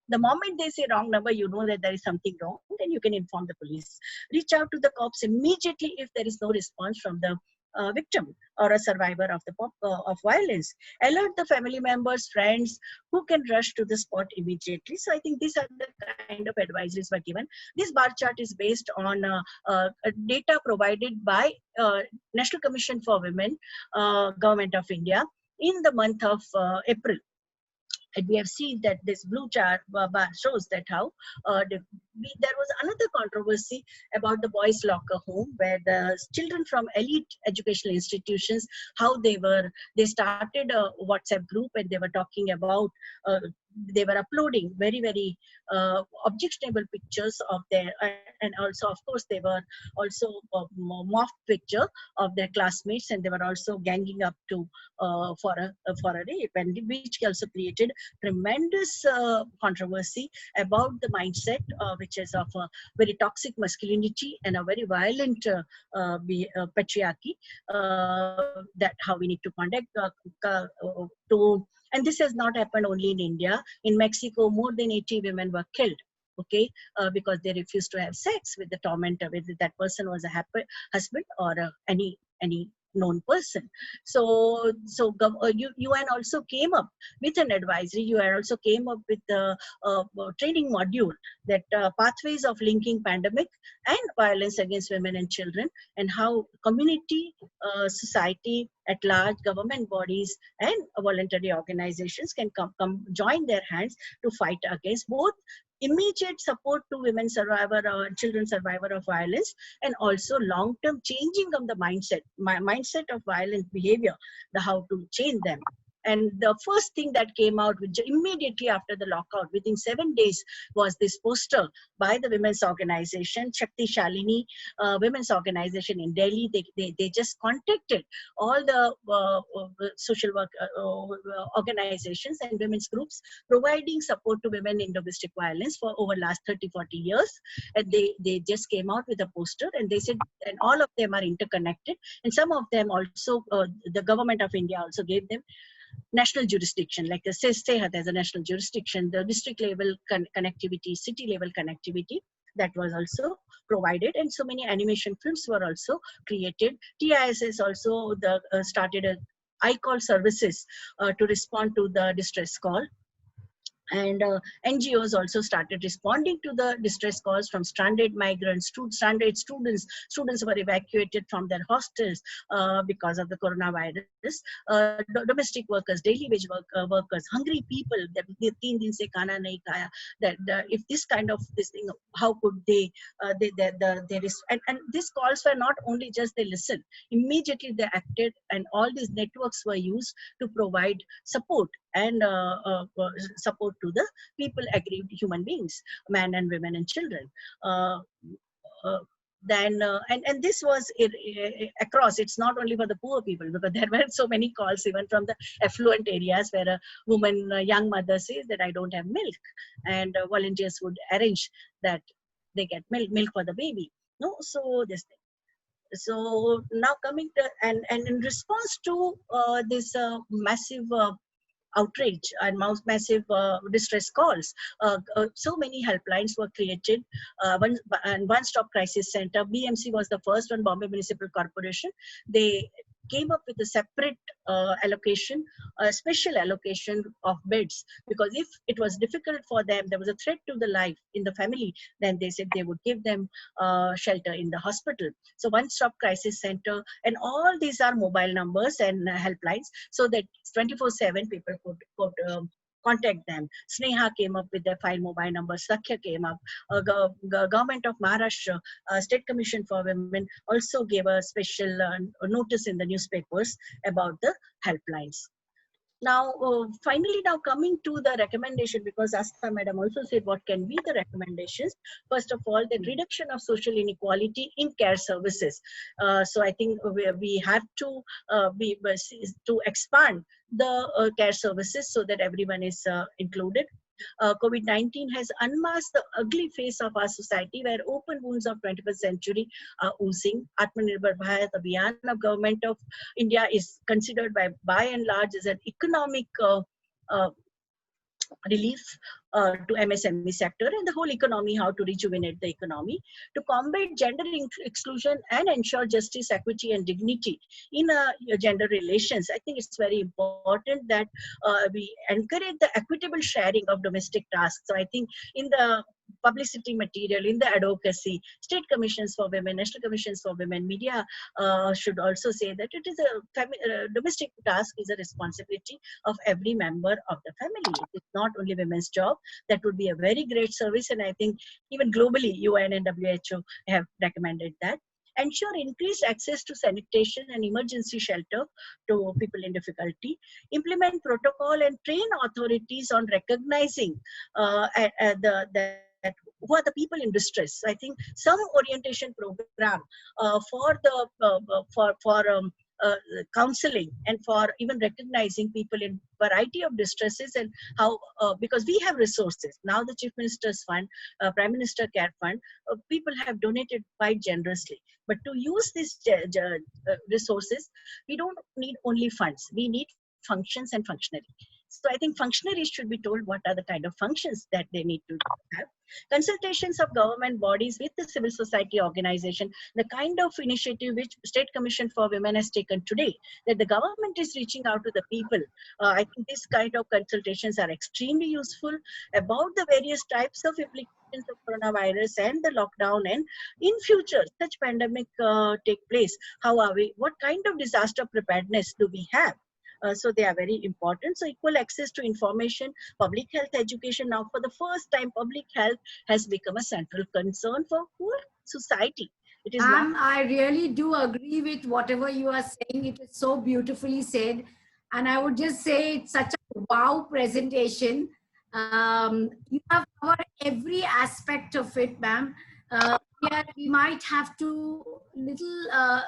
the moment they say wrong number, you know that there is something wrong, then you can inform the police. Reach out to the cops immediately if there is no response from the victim or a survivor of violence. Alert the family members, friends who can rush to the spot immediately. So I think these are the kind of advisories were given. This bar chart is based on data provided by National Commission for Women, Government of India, in the month of April. And we have seen that this blue chart bar shows that how there was another controversy about the boys' locker home, where the children from elite educational institutions, how they started a WhatsApp group, and they were talking about they were uploading very, very objectionable pictures of their, and also of course they were also mocked picture of their classmates, and they were also ganging up to for a rape, and which also created tremendous controversy about the mindset which is of a very toxic masculinity and a very violent patriarchy, that how we need to conduct to And this has not happened only in India. In Mexico, more than 80 women were killed, okay, because they refused to have sex with the tormentor, whether that person was a happy husband or any known person. So UN also came up with an advisory. UN also came up with a training module that pathways of linking pandemic and violence against women and children, and how community, society at large, government bodies and voluntary organizations can come join their hands to fight against both immediate support to women survivor or children survivor of violence, and also long-term changing of the mindset of violent behavior, the how to change them. And the first thing that came out immediately after the lockout, within 7 days, was this poster by the women's organization, Shakti Shalini women's organization in Delhi. They just contacted all the social work organizations and women's groups providing support to women in domestic violence for over last 30-40 years. And they just came out with a poster, and they said, and all of them are interconnected, and some of them also, the government of India also gave them national jurisdiction, like the Sehat has a national jurisdiction, the district level connectivity, city level connectivity, that was also provided, and so many animation films were also created. TISS also started a iCall services to respond to the distress call. And NGOs also started responding to the distress calls from stranded migrants, stranded students. Students were evacuated from their hostels because of the coronavirus. Domestic workers, daily wage workers, hungry people. That if this kind of this thing, how could they? There is, and these calls were not only just they listened. Immediately they acted, and all these networks were used to provide support and support to the people, aggrieved human beings, men and women and children. And this was across. It's not only for the poor people, because there were so many calls even from the affluent areas where a woman, a young mother says that I don't have milk, and volunteers would arrange that they get milk for the baby. No, so this thing. So now coming to and in response to this massive outrage and massive distress calls, so many helplines were created. One-stop crisis center, BMC was the first one, Bombay Municipal Corporation. They came up with a separate allocation, a special allocation of beds, because if it was difficult for them, there was a threat to the life in the family, then they said they would give them shelter in the hospital. So one-stop crisis center, and all these are mobile numbers and helplines, so that 24/7 people could contact them. Sneha came up with their 5 mobile numbers. Sakhya came up. Government of Maharashtra, State Commission for Women also gave a special notice in the newspapers about the helplines. Now, finally, now coming to the recommendation, because Asta Madam also said what can be the recommendations. First of all, the reduction of social inequality in care services. So I think we have to expand the care services so that everyone is included. COVID-19 has unmasked the ugly face of our society, where open wounds of 21st century are oozing. Atmanirbhar Bharat Abhiyan of Government of India is considered by and large as an economic relief to MSME sector and the whole economy, how to rejuvenate the economy, to combat gender exclusion and ensure justice, equity and dignity in gender relations. I think it's very important that we encourage the equitable sharing of domestic tasks. So I think in the publicity material, in the advocacy, state commissions for women, national commissions for women, media should also say that it is a domestic task is a responsibility of every member of the family. It's not only women's job. That would be a very great service, and I think even globally UN and WHO have recommended that. Ensure increased access to sanitation and emergency shelter to people in difficulty. Implement protocol and train authorities on recognizing who are the people in distress. I think some orientation program for the counseling and for even recognizing people in variety of distresses, and how because we have resources now, the Chief Minister's Fund, Prime Minister Care Fund, people have donated quite generously. But to use these resources, we don't need only funds, we need functions and functionality. So I think functionaries should be told what are the kind of functions that they need to have. Consultations of government bodies with the civil society organization, the kind of initiative which State Commission for Women has taken today, that the government is reaching out to the people. I think this kind of consultations are extremely useful about the various types of implications of coronavirus and the lockdown, and in future such pandemic take place, how are we, what kind of disaster preparedness do we have? So they are very important. So equal access to information, public health education. Now for the first time, public health has become a central concern for whole society. It is not. I really do agree with whatever you are saying. It is so beautifully said. And I would just say it's such a wow presentation. You have covered every aspect of it, ma'am. We might have to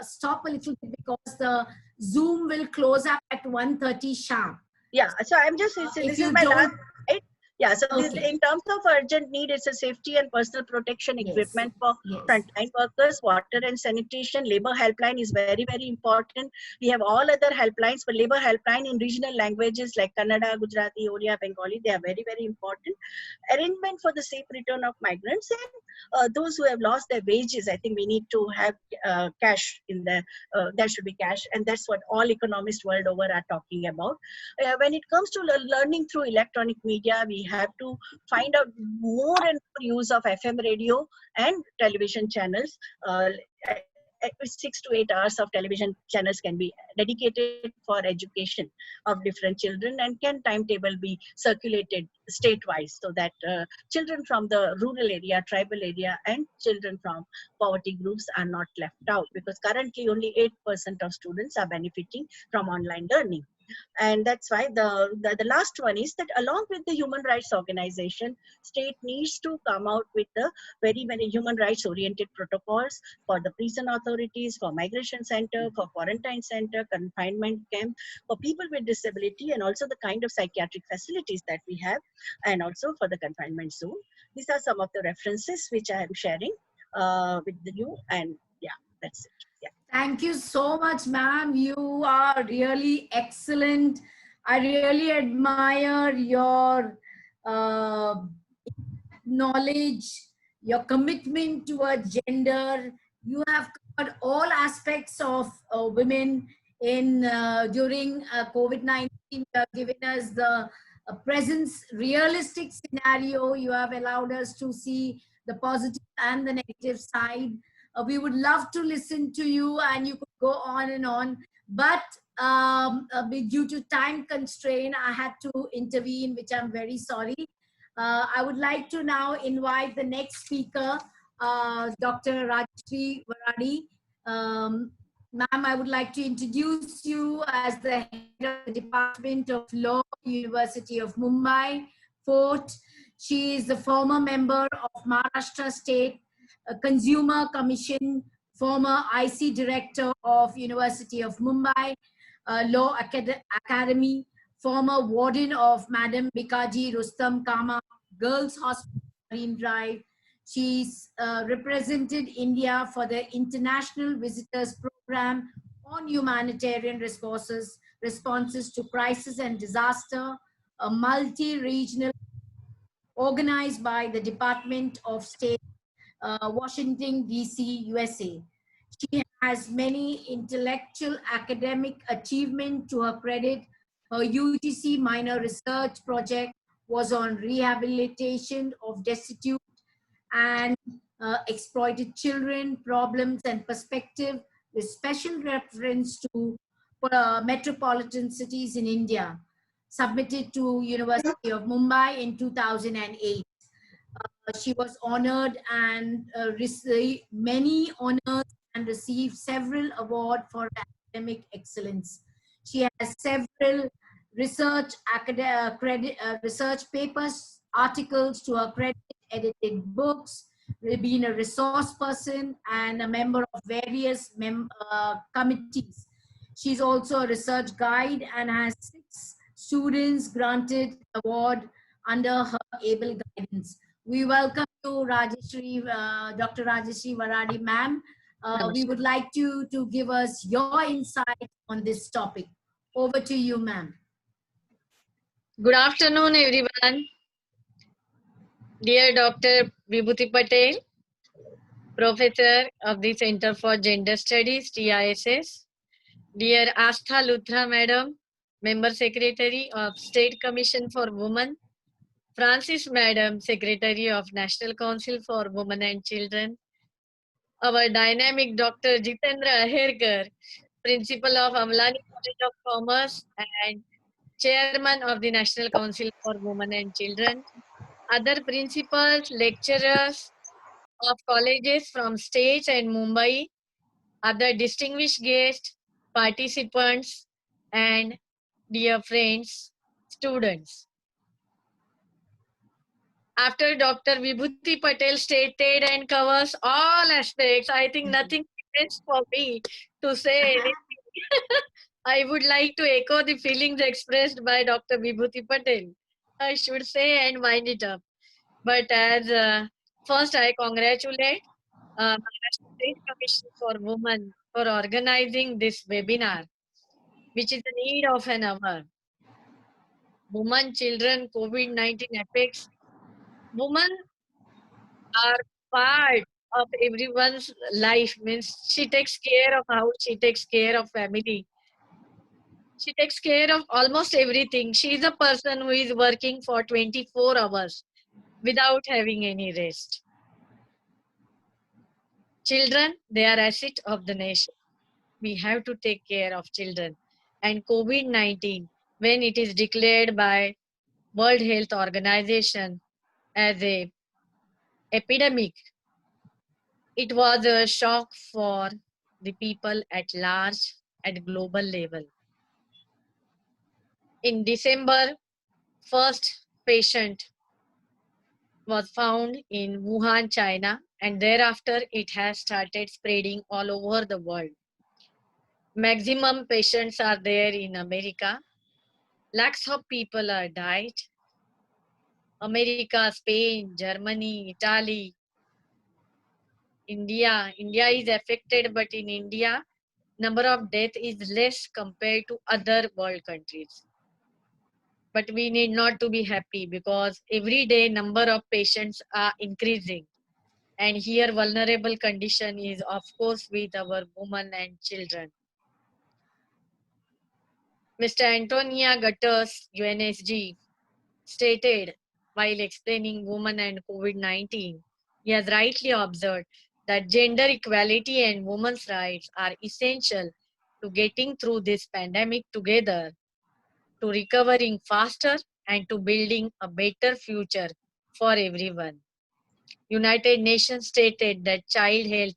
stop a little bit because the Zoom will close up at 1:30 sharp. Yeah, so I'm just, this is my last slide. Yeah, so this, in terms of urgent need, it's a safety and personal protection equipment for frontline workers, water and sanitation. Labor helpline is very, very important. We have all other helplines, but labor helpline in regional languages like Kannada, Gujarati, Odia, Bengali, they are very, very important. Arrangement for the safe return of migrants and those who have lost their wages. I think we need to have cash in there. There should be cash, and that's what all economists world over are talking about. When it comes to learning through electronic media, we have to find out more and more use of FM radio and television channels. 6 to 8 hours of television channels can be dedicated for education of different children, and can timetable be circulated state-wise so that children from the rural area, tribal area, and children from poverty groups are not left out, because currently only 8% of students are benefiting from online learning. And that's why the last one is that along with the human rights organization, state needs to come out with the very, very human rights oriented protocols for the prison authorities, for migration center, for quarantine center, confinement camp, for people with disability, and also the kind of psychiatric facilities that we have, and also for the confinement zone. These are some of the references which I am sharing with you, and yeah, that's it. Yeah. Thank you so much, ma'am. You are really excellent. I really admire your knowledge, your commitment towards gender. You have covered all aspects of women in during COVID-19. You have given us the presence, realistic scenario. You have allowed us to see the positive and the negative side. We would love to listen to you, and you could go on and on. But due to time constraint, I had to intervene, which I'm very sorry. I would like to now invite the next speaker, Dr. Rajyasree Varadi. Ma'am, I would like to introduce you as the head of the Department of Law, University of Mumbai, Fort. She is the former member of Maharashtra State Consumer Commission, former IC Director of University of Mumbai Law Academy, former warden of Madam Bikaji Rustam Kama Girls Hospital, Marine Drive. She's represented India for the International Visitors Program on Humanitarian Responses to Crisis and Disaster, a multi-regional organized by the Department of State, Washington, D.C., USA. She has many intellectual academic achievements to her credit. Her UGC minor research project was on rehabilitation of destitute and exploited children, problems and perspective, with special reference to metropolitan cities in India, submitted to University of Mumbai in 2008. She was honored and received many honors and received several awards for academic excellence. She has several research papers, articles to her credit, edited books, been a resource person and a member of various committees. She's also a research guide and has 6 students granted award under her able guidance. We welcome you, Rajyasree, Dr. Rajyasree Varadi, ma'am. We would like you to give us your insight on this topic. Over to you, ma'am. Good afternoon, everyone. Dear Dr. Vibhuti Patel, Professor of the Center for Gender Studies, TISS. Dear Astha Luthra Madam, Member Secretary of State Commission for Women. Francis Madam, Secretary of National Council for Women and Children. Our dynamic Dr. Jitendra Aherkar, Principal of Amlani College of Commerce and Chairman of the National Council for Women and Children. Other principals, lecturers of colleges from states and Mumbai, other distinguished guests, participants, and dear friends, students. After Dr. Vibhuti Patel stated and covers all aspects, I think nothing remains for me to say anything. I would like to echo the feelings expressed by Dr. Vibhuti Patel. I should say and wind it up. But as first, I congratulate Maharashtra State Commission for Women for organizing this webinar, which is the need of an hour. Women, children, COVID-19 affects. Women are part of everyone's life. Means she takes care of house, she takes care of family. She takes care of almost everything. She is a person who is working for 24 hours without having any rest. Children, they are asset of the nation. We have to take care of children. And COVID-19, when it is declared by World Health Organization as a epidemic, it was a shock for the people at large at global level. In December, first patient was found in Wuhan, China, and thereafter it has started spreading all over the world. Maximum patients are there in America. Lakhs of people are died. America, Spain, Germany, Italy, India. India is affected, but in India, number of death is less compared to other world countries. But we need not to be happy because every day number of patients are increasing. And here vulnerable condition is of course with our women and children. Mr. Antonia Guterres, UNSG, stated while explaining women and COVID-19, he has rightly observed that gender equality and women's rights are essential to getting through this pandemic together, to recovering faster and to building a better future for everyone. United Nations stated that child health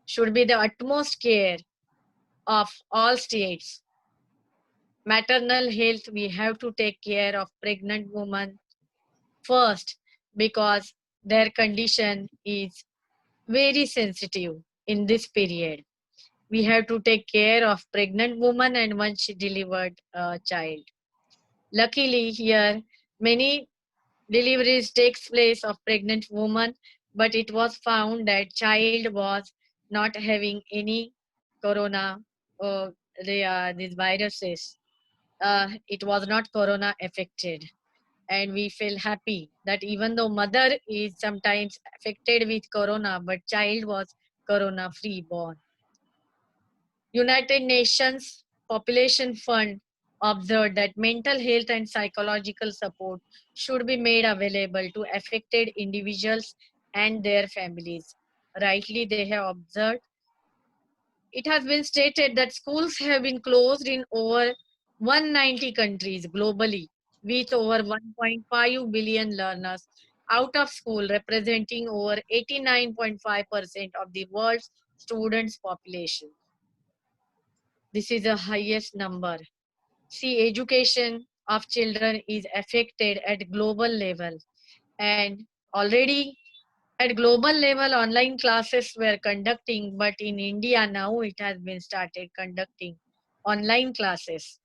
should be the utmost care of all states. Maternal health, we have to take care of pregnant women first because their condition is very sensitive in this period. We have to take care of pregnant woman and once she delivered a child. Luckily here many deliveries takes place of pregnant woman, but it was found that child was not having any corona or these viruses. It was not corona affected. And we feel happy that even though mother is sometimes affected with corona, but child was corona free born. United Nations Population Fund observed that mental health and psychological support should be made available to affected individuals and their families. Rightly, they have observed. It has been stated that schools have been closed in over 190 countries globally, with over 1.5 billion learners out of school, representing over 89.5% of the world's students' population. This is the highest number. See, education of children is affected at global level, and already at global level online classes were conducting, but in India now it has been started conducting online classes.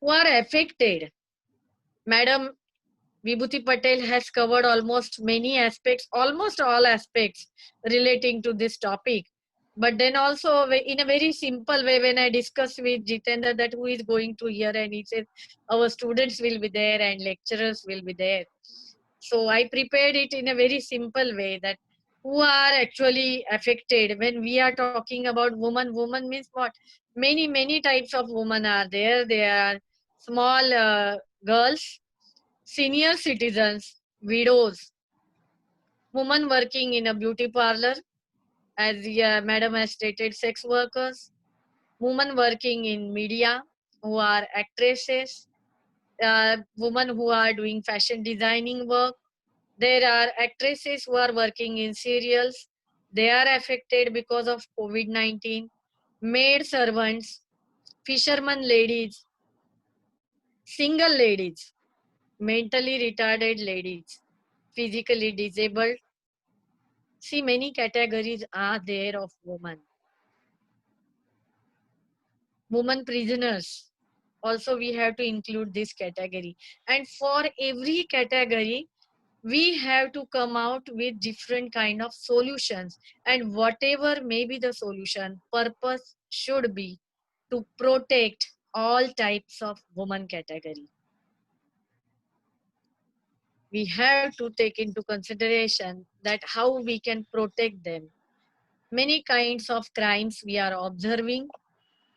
Who are affected? Madam Vibhuti Patel has covered almost many aspects, almost all aspects relating to this topic. But then also in a very simple way, when I discuss with Jitendra that who is going to here, and he says our students will be there and lecturers will be there. So I prepared it in a very simple way, that who are actually affected when we are talking about woman. Woman means what? Many types of women are there. There are small girls, senior citizens, widows, women working in a beauty parlor, as madam has stated, sex workers, women working in media who are actresses, women who are doing fashion designing work. There are actresses who are working in serials. They are affected because of COVID-19. Maid servants, fishermen ladies, single ladies, mentally retarded ladies, physically disabled. See, many categories are there of women. Women prisoners. Also, we have to include this category. And for every category, we have to come out with different kind of solutions, and whatever may be the solution, purpose should be to protect all types of woman category. We have to take into consideration that how we can protect them. Many kinds of crimes we are observing.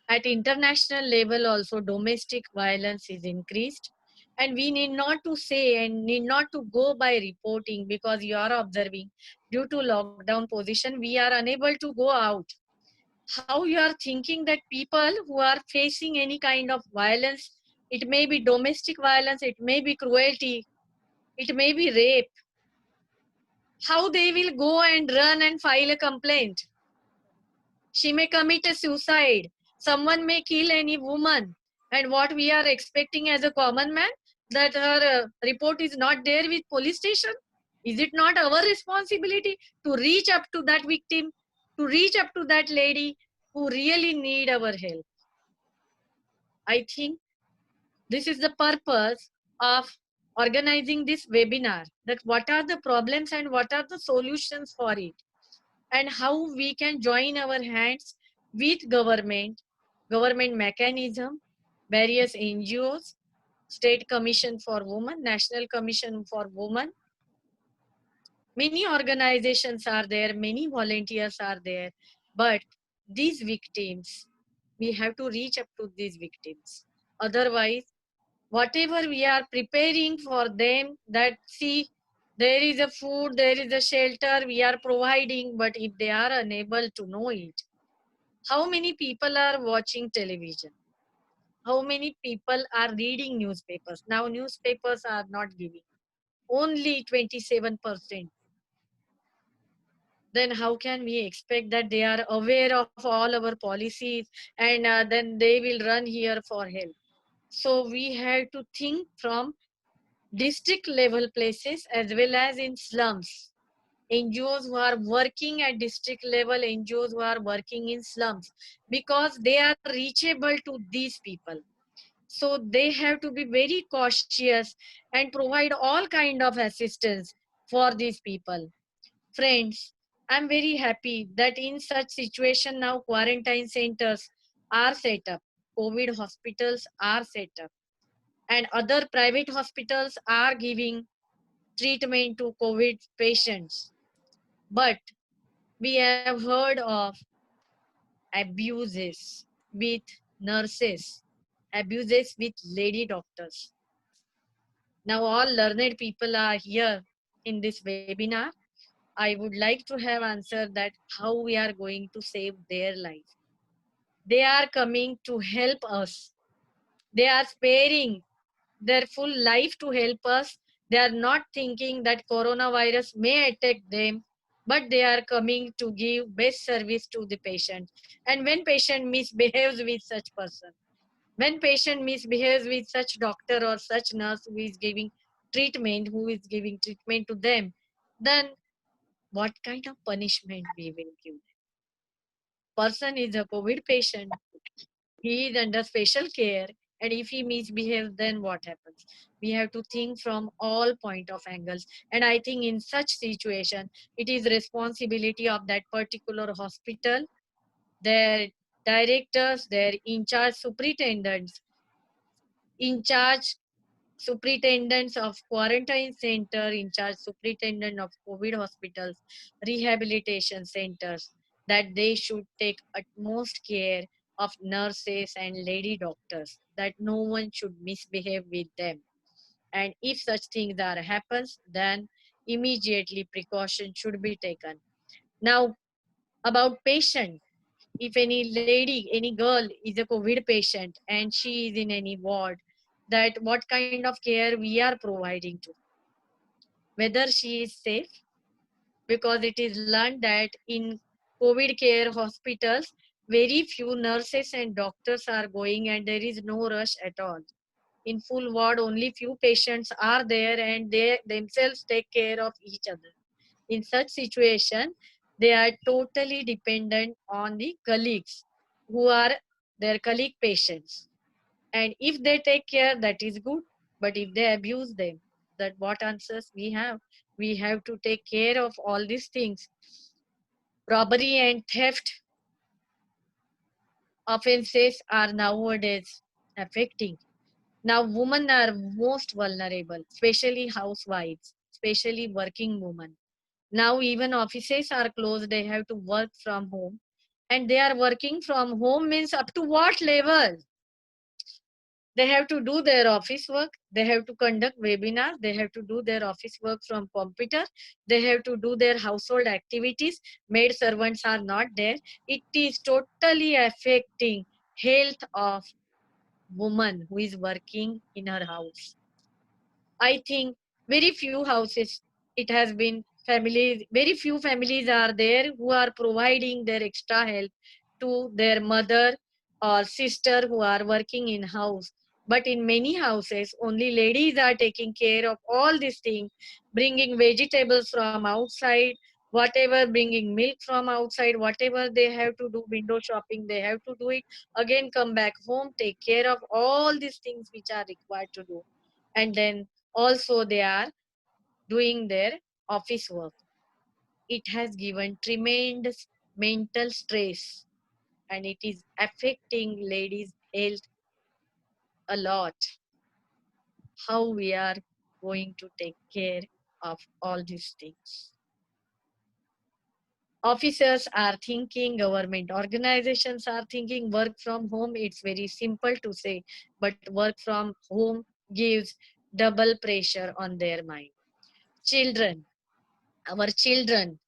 At international level also, domestic violence is increased, and we need not to say and need not to go by reporting, because you are observing due to lockdown position we are unable to go out. How you are thinking that people who are facing any kind of violence, it may be domestic violence, it may be cruelty, it may be rape, how they will go and run and file a complaint? She may commit a suicide. Someone may kill any woman. And what we are expecting as a common man, that her report is not there with police station? Is it not our responsibility to reach up to that victim, to reach up to that lady who really need our help? I think this is the purpose of organizing this webinar, that what are the problems and what are the solutions for it, and how we can join our hands with government mechanism, various NGOs, State Commission for Women, National Commission for Women. Many organizations are there, many volunteers are there, but these victims, we have to reach up to these victims. Otherwise, whatever we are preparing for them, that see, there is a food, there is a shelter we are providing, but if they are unable to know it, how many people are watching television? How many people are reading newspapers? Now newspapers are not giving, only 27%. Then how can we expect that they are aware of all our policies, and then they will run here for help? So we have to think from district level places as well as in slums. NGOs who are working at district level, NGOs who are working in slums, because they are reachable to these people. So they have to be very cautious and provide all kind of assistance for these people. Friends, I'm very happy that in such situation now quarantine centers are set up, COVID hospitals are set up, and other private hospitals are giving treatment to COVID patients. But we have heard of abuses with nurses, abuses with lady doctors. Now all learned people are here in this webinar. I would like to have answered that how we are going to save their life. They are coming to help us. They are sparing their full life to help us. They are not thinking that coronavirus may attack them, but they are coming to give best service to the patient. And when patient misbehaves with such person, when patient misbehaves with such doctor or such nurse who is giving treatment to them, then what kind of punishment we will give them? Person is a COVID patient, he is under special care, and if he misbehaves, then what happens? We have to think from all point of angles, and I think in such situation it is responsibility of that particular hospital their directors, their in-charge superintendents, in-charge superintendents of quarantine center, in-charge superintendent of COVID hospitals, rehabilitation centers, that they should take utmost care of nurses and lady doctors, that no one should misbehave with them. And if such things are happens, then immediately precaution should be taken. Now, about patient, if any lady, any girl is a COVID patient and she is in any ward, that what kind of care we are providing to, whether she is safe, because it is learned that in COVID care hospitals, very few nurses and doctors are going and there is no rush at all. In full ward, only few patients are there and they themselves take care of each other. In such situation, they are totally dependent on the colleagues who are their colleague patients. And if they take care, that is good. But if they abuse them, that what answers we have? We have to take care of all these things. Robbery and theft offenses are nowadays affecting. Now, women are most vulnerable, especially housewives, especially working women. Now, even offices are closed, they have to work from home. And they are working from home means up to what level? They have to do their office work, they have to conduct webinars, they have to do their office work from computer, they have to do their household activities. Maid servants are not there. It is totally affecting health of woman who is working in her house. I think very few houses, it has been families, very few families are there who are providing their extra help to their mother or sister who are working in house. But in many houses, only ladies are taking care of all these things, bringing vegetables from outside, whatever, bringing milk from outside, whatever they have to do, window shopping, they have to do it. Again, come back home, take care of all these things which are required to do. And then also they are doing their office work. It has given tremendous mental stress and it is affecting ladies' health a lot. How we are going to take care of all these things? Officers are thinking, government organizations are thinking, work from home, it's very simple to say, but work from home gives double pressure on their mind. Children, our children,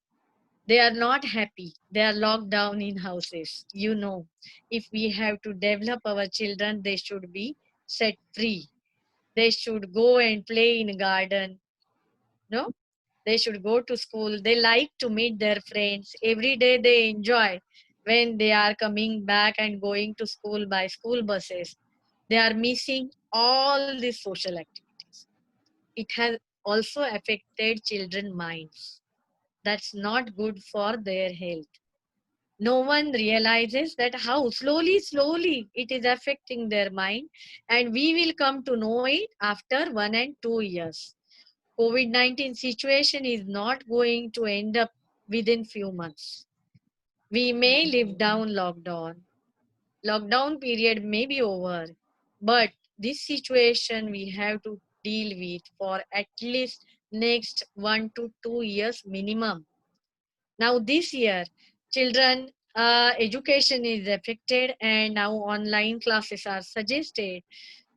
they are not happy, they are locked down in houses. You know, if we have to develop our children, they should be set free, they should go and play in garden. No, they should go to school, they like to meet their friends every day, they enjoy when they are coming back and going to school by school buses. They are missing all these social activities. It has also affected children's minds. That's not good for their health. No one realizes that how slowly it is affecting their mind, and we will come to know it after 1 and 2 years. COVID-19 situation is not going to end up within few months. We may live down lockdown. Lockdown period may be over, but this situation we have to deal with for at least next 1 to 2 years minimum. Now this year, children education is affected and now online classes are suggested.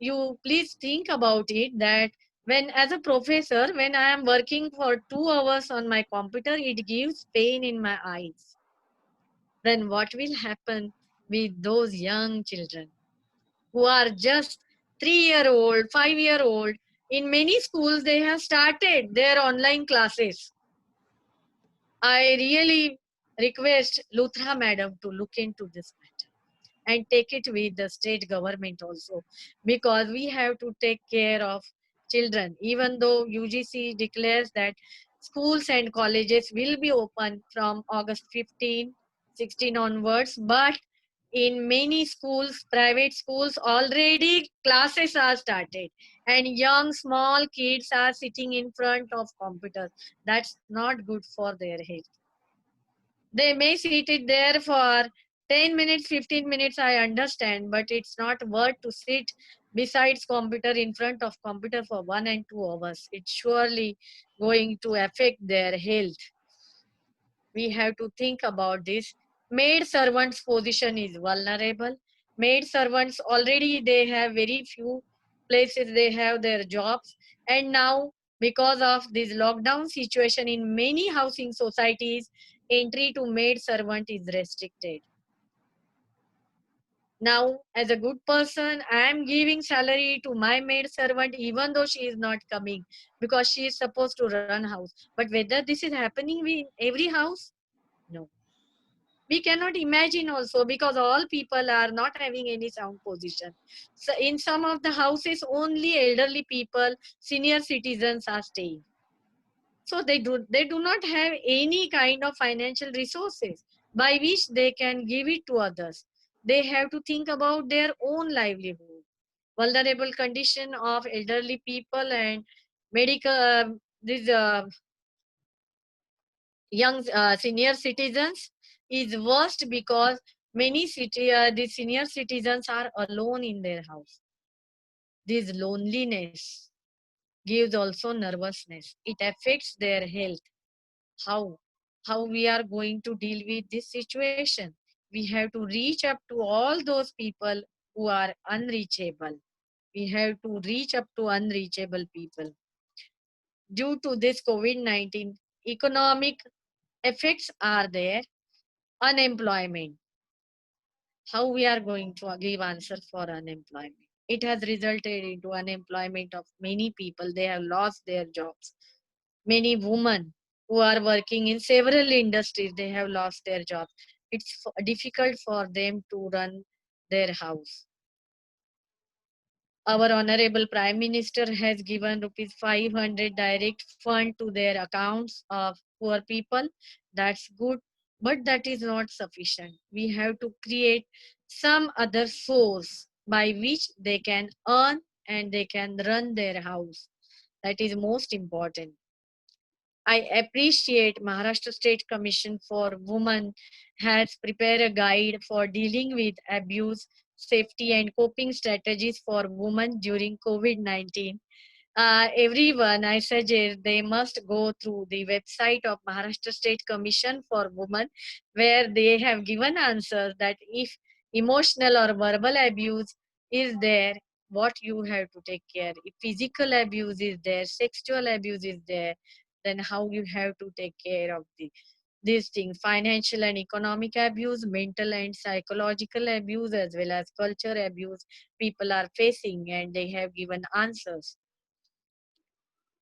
You please think about it that when as a professor, when I am working for 2 hours on my computer, it gives pain in my eyes. Then what will happen with those young children who are just 3-year-old, 5-year-old? In many schools, they have started their online classes. I really request Luthra madam to look into this matter and take it with the state government also, because we have to take care of children. Even though UGC declares that schools and colleges will be open from August 15, 16 onwards, but in many schools, private schools, already classes are started and young small kids are sitting in front of computers. That's not good for their health. They may sit it there for 10 minutes, 15 minutes, I understand, but it's not worth to sit besides computer in front of computer for 1 and 2 hours. It's surely going to affect their health. We have to think about this. Maid servants position is vulnerable. Maid servants already they have very few places they have their jobs, and now because of this lockdown situation in many housing societies, entry to maid servant is restricted. Now, as a good person, I am giving salary to my maid servant even though she is not coming because she is supposed to run house. But whether this is happening in every house? No. We cannot imagine also because all people are not having any sound position. So in some of the houses, only elderly people, senior citizens are staying. So they do not have any kind of financial resources by which they can give it to others. They have to think about their own livelihood. Vulnerable condition of elderly people and medical these young senior citizens is worst because the senior citizens are alone in their house. This loneliness gives also nervousness. It affects their health. How? How we are going to deal with this situation? We have to reach up to all those people who are unreachable. We have to reach up to unreachable people. Due to this COVID-19, economic effects are there. Unemployment. How we are going to give answer for unemployment? It has resulted into unemployment of many people. They have lost their jobs. Many women who are working in several industries, they have lost their jobs. It's difficult for them to run their house. Our honorable prime minister has given rupees 500 direct fund to their accounts of poor people. That's good, but that is not sufficient. We have to create some other source by which they can earn and they can run their house. That is most important. I appreciate Maharashtra State Commission for Women has prepared a guide for dealing with abuse, safety and coping strategies for women during COVID-19. Everyone, I suggest they must go through the website of Maharashtra State Commission for Women, where they have given answers that if emotional or verbal abuse is there, what you have to take care. If physical abuse is there, sexual abuse is there, then how you have to take care of these things. Financial and economic abuse, mental and psychological abuse, as well as culture abuse people are facing, and they have given answers.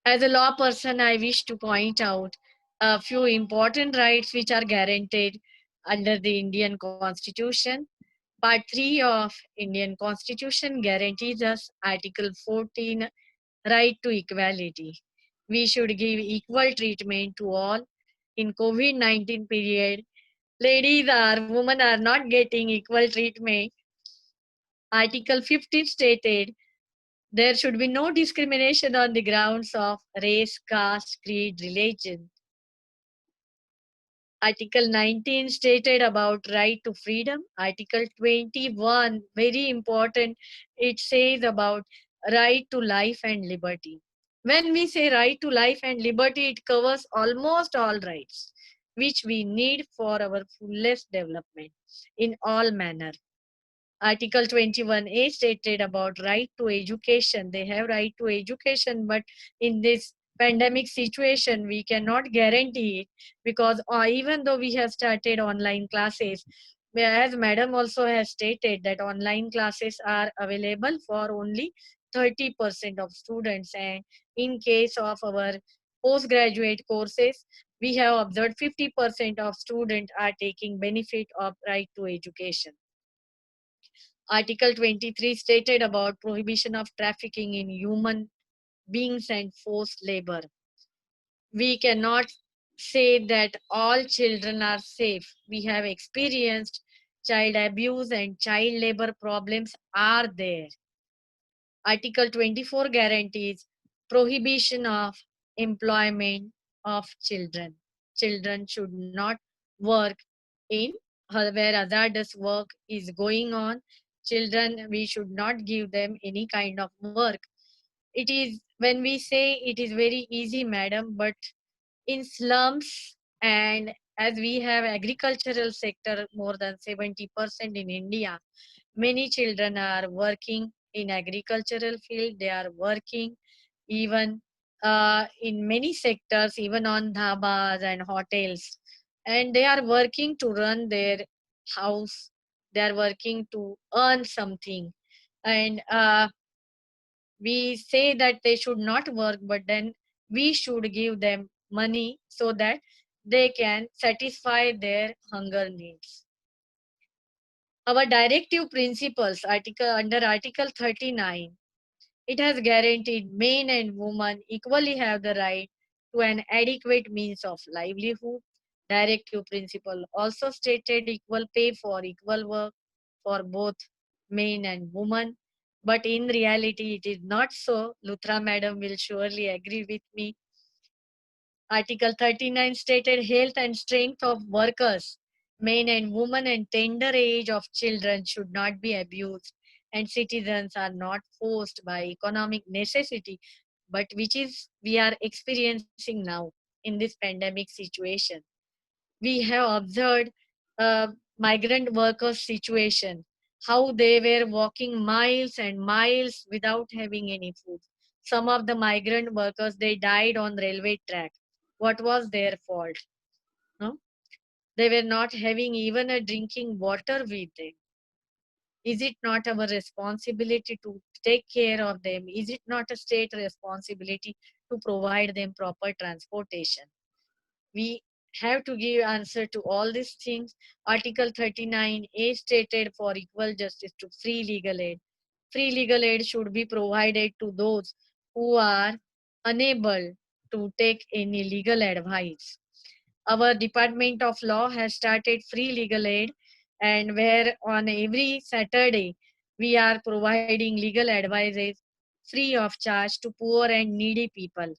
As a law person, I wish to point out a few important rights which are guaranteed under the Indian Constitution. Part 3 of Indian Constitution guarantees us Article 14, right to equality. We should give equal treatment to all. In COVID-19 period, ladies or women are not getting equal treatment. Article 15 stated there should be no discrimination on the grounds of race, caste, creed, religion. Article 19 stated about right to freedom. Article 21, very important, it says about right to life and liberty. When we say right to life and liberty, it covers almost all rights which we need for our fullest development in all manner. Article 21A stated about right to education. They have right to education, but in this pandemic situation, we cannot guarantee it because even though we have started online classes, as madam also has stated that online classes are available for only 30% of students, and in case of our postgraduate courses, we have observed 50% of students are taking benefit of right to education. Article 23 stated about prohibition of trafficking in human beings and forced labor. We cannot say that all children are safe. We have experienced child abuse and child labor problems are there. Article 24 guarantees prohibition of employment of children. Children should not work in where hazardous work is going on. Children, we should not give them any kind of work. It is, when we say it is very easy, madam, but in slums, and as we have agricultural sector more than 70% in India, many children are working in agricultural field. They are working even in many sectors, even on dhabas and hotels, and they are working to run their house. They are working to earn something, and we say that they should not work, but then we should give them money so that they can satisfy their hunger needs. Our directive principles, under Article 39, it has guaranteed men and women equally have the right to an adequate means of livelihood. Directive principle also stated equal pay for equal work for both men and women. But in reality, it is not so. Luthra madam will surely agree with me. Article 39 stated health and strength of workers, men and women, and tender age of children should not be abused, and citizens are not forced by economic necessity, but which is we are experiencing now in this pandemic situation. We have observed migrant workers' situation, how they were walking miles and miles without having any food. Some of the migrant workers, they died on railway track. What was their fault? No? They were not having even a drinking water with them. Is it not our responsibility to take care of them? Is it not a state responsibility to provide them proper transportation? We have to give answer to all these things. Article 39A stated for equal justice to free legal aid. Free legal aid should be provided to those who are unable to take any legal advice. Our Department of Law has started free legal aid, and where on every Saturday we are providing legal advices free of charge to poor and needy people.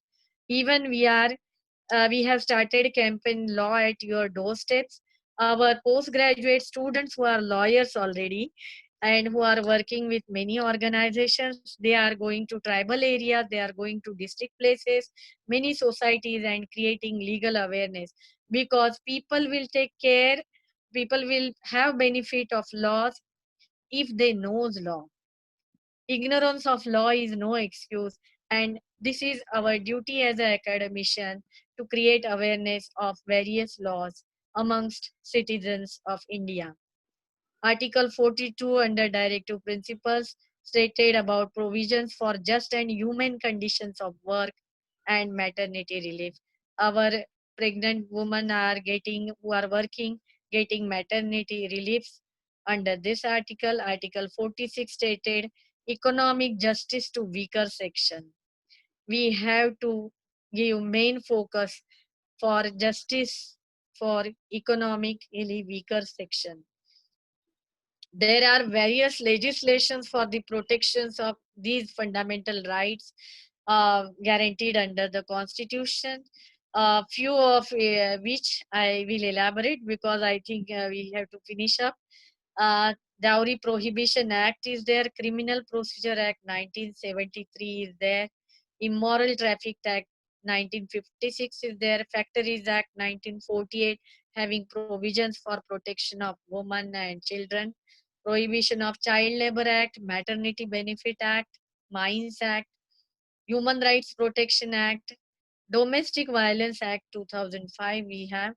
Even we have started campaign law at your doorsteps. Our postgraduate students who are lawyers already and who are working with many organizations, they are going to tribal areas, they are going to district places, many societies, and creating legal awareness, because people will take care, people will have benefit of laws if they knows law. Ignorance of law is no excuse, and this is our duty as an academician to create awareness of various laws amongst citizens of India. Article 42 under Directive Principles stated about provisions for just and human conditions of work and maternity relief. Our pregnant women are getting, who are working, getting maternity reliefs under this article. Article 46 stated economic justice to weaker section. We have to give main focus for justice for economically weaker section. There are various legislations for the protections of these fundamental rights guaranteed under the constitution. Few of which I will elaborate because I think we have to finish up. Dowry Prohibition Act is there, Criminal Procedure Act 1973 is there, Immoral Traffic Act 1956 is there, Factories Act 1948 having provisions for protection of women and children, Prohibition of Child Labor Act, Maternity Benefit Act, Mines Act, Human Rights Protection Act, Domestic Violence Act 2005 we have.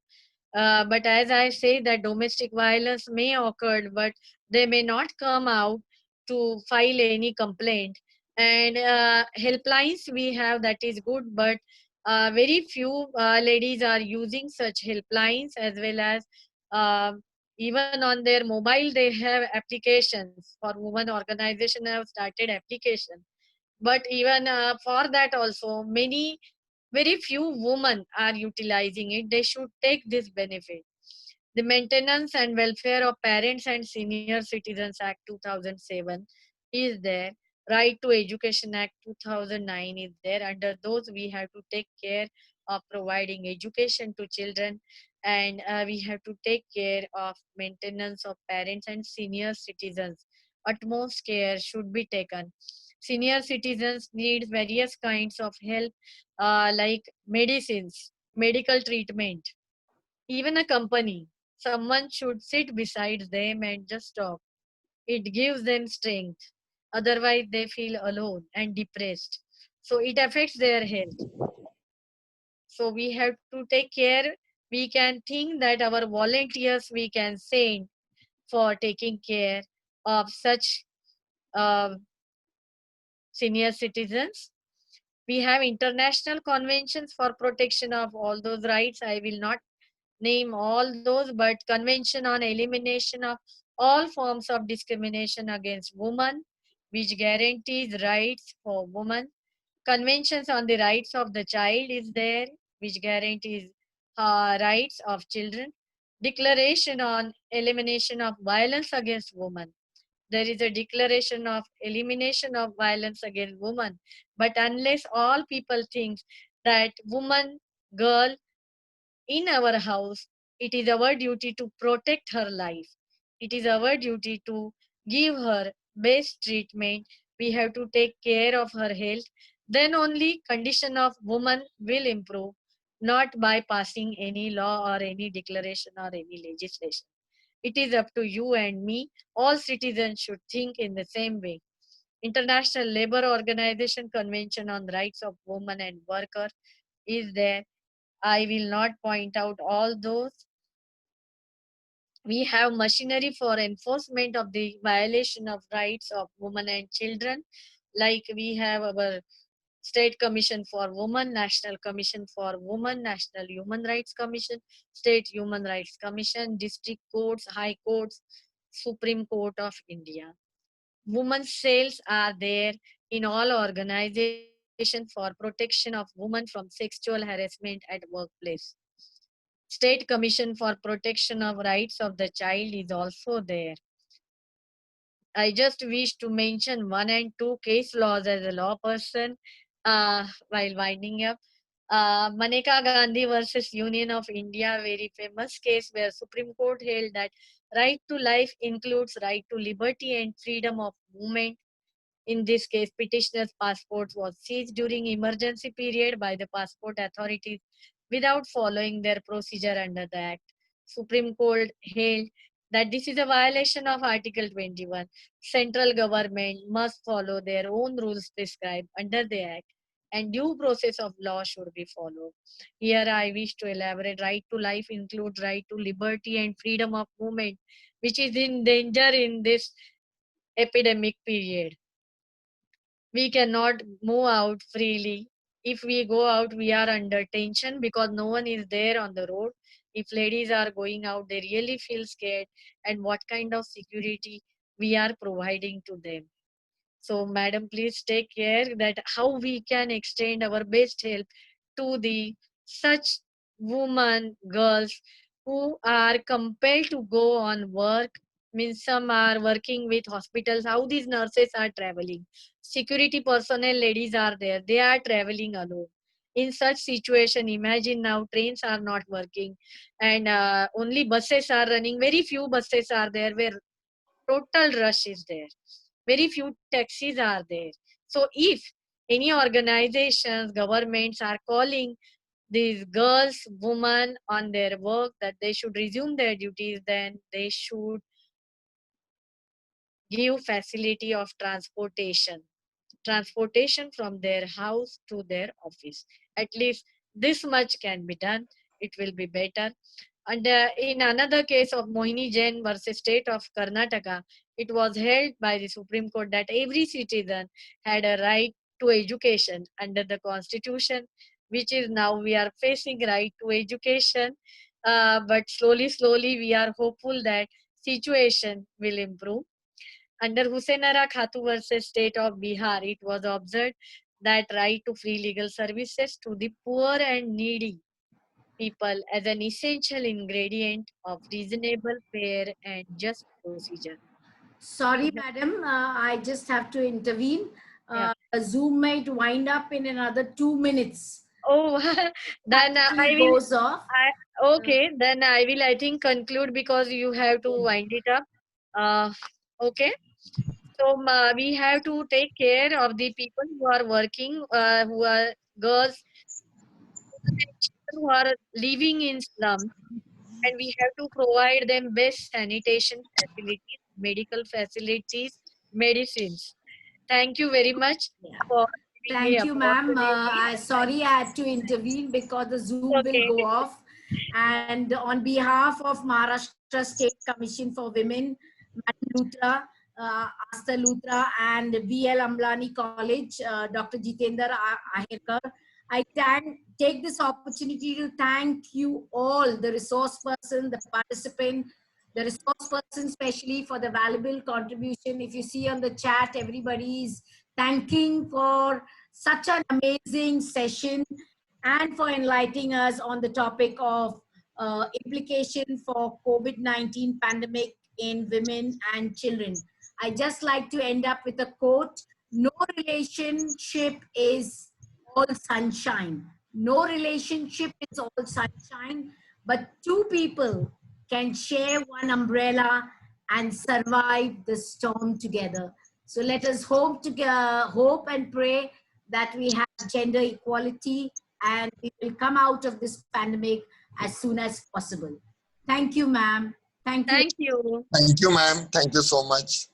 But as I say that domestic violence may occur, but they may not come out to file any complaint. And helplines we have, that is good, but very few ladies are using such helplines, as well as uh, even on their mobile they have applications for women organization have started application. But even for that also many, very few women are utilizing it. They should take this benefit. The Maintenance and Welfare of Parents and Senior Citizens Act 2007 is there. Right to Education Act 2009 is there. Under those, we have to take care of providing education to children, and we have to take care of maintenance of parents and senior citizens. Utmost care should be taken. Senior citizens need various kinds of help, like medicines, medical treatment, even a company. Someone should sit beside them and just talk. It gives them strength. Otherwise, they feel alone and depressed. So it affects their health. So we have to take care. We can think that our volunteers we can send for taking care of such uh, senior citizens. We have international conventions for protection of all those rights. I will not name all those, but Convention on Elimination of All Forms of Discrimination Against Women, which guarantees rights for women. Conventions on the Rights of the Child is there, which guarantees rights of children. Declaration on Elimination of Violence Against Women. There is a declaration of elimination of violence against women. But unless all people think that woman, girl, in our house, it is our duty to protect her life. It is our duty to give her best treatment. We have to take care of her health. Then only condition of woman will improve, not by passing any law or any declaration or any legislation. It is up to you and me. All citizens should think in the same way. International Labour Organization Convention on Rights of Women and Workers is there. I will not point out all those. We have machinery for enforcement of the violation of rights of women and children. Like we have our State Commission for Women, National Commission for Women, National Human Rights Commission, State Human Rights Commission, district courts, high courts, Supreme Court of India. Women's cells are there in all organizations for protection of women from sexual harassment at workplace. State Commission for Protection of Rights of the Child is also there. I just wish to mention one and two case laws as a law person while winding up. Maneka Gandhi versus Union of India, very famous case where Supreme Court held that right to life includes right to liberty and freedom of movement. In this case, petitioner's passport was seized during emergency period by the passport authorities without following their procedure under the Act. Supreme Court held that this is a violation of Article 21. Central government must follow their own rules prescribed under the Act and due process of law should be followed. Here I wish to elaborate right to life includes right to liberty and freedom of movement, which is in danger in this epidemic period. We cannot move out freely. If we go out, we are under tension because no one is there on the road. If ladies are going out, they really feel scared. And what kind of security we are providing to them? So, madam, please take care that how we can extend our best help to the such women, girls who are compelled to go on work. Means some are working with hospitals. How these nurses are traveling. Security personnel, ladies are there. They are traveling alone. In such situation, imagine now trains are not working and only buses are running. Very few buses are there where total rush is there. Very few taxis are there. So if any organizations, governments are calling these girls, women on their work that they should resume their duties, then they should give facility of transportation from their house to their office. At least this much can be done. It will be better. And in another case of Mohini Jain versus State of Karnataka, it was held by the Supreme Court that every citizen had a right to education under the Constitution, which is now we are facing right to education. But slowly we are hopeful that situation will improve. Under Husainara Khatu versus State of Bihar, it was observed that right to free legal services to the poor and needy people as an essential ingredient of reasonable, fair, and just procedure. Sorry, madam, I just have to intervene. Yeah. Zoom might wind up in another 2 minutes. Oh, then I Actually will. goes off. Okay, then I will, I think, conclude because you have to wind it up. Okay. So we have to take care of the people who are working, who are girls and children who are living in slums, and we have to provide them best sanitation facilities, medical facilities, medicines. Thank you very much Yeah. for giving me Thank you, ma'am. opportunity. Sorry I had to intervene because the Zoom will Okay. go off. And on behalf of Maharashtra State Commission for Women, Madam Luthra, Asta Luthra, and VL Amlani College, Dr. Jitendra Ahirkar, I take this opportunity to thank you all, the resource person, the participant, the resource person, especially for the valuable contribution. If you see on the chat, everybody is thanking for such an amazing session and for enlightening us on the topic of implication for COVID-19 pandemic in women and children. I just like to end up with a quote: no relationship is all sunshine. No relationship is all sunshine, but two people can share one umbrella and survive the storm together. So let us hope and pray that we have gender equality and we will come out of this pandemic as soon as possible. Thank you, ma'am. Thank you. Thank you. Thank you, ma'am. Thank you so much.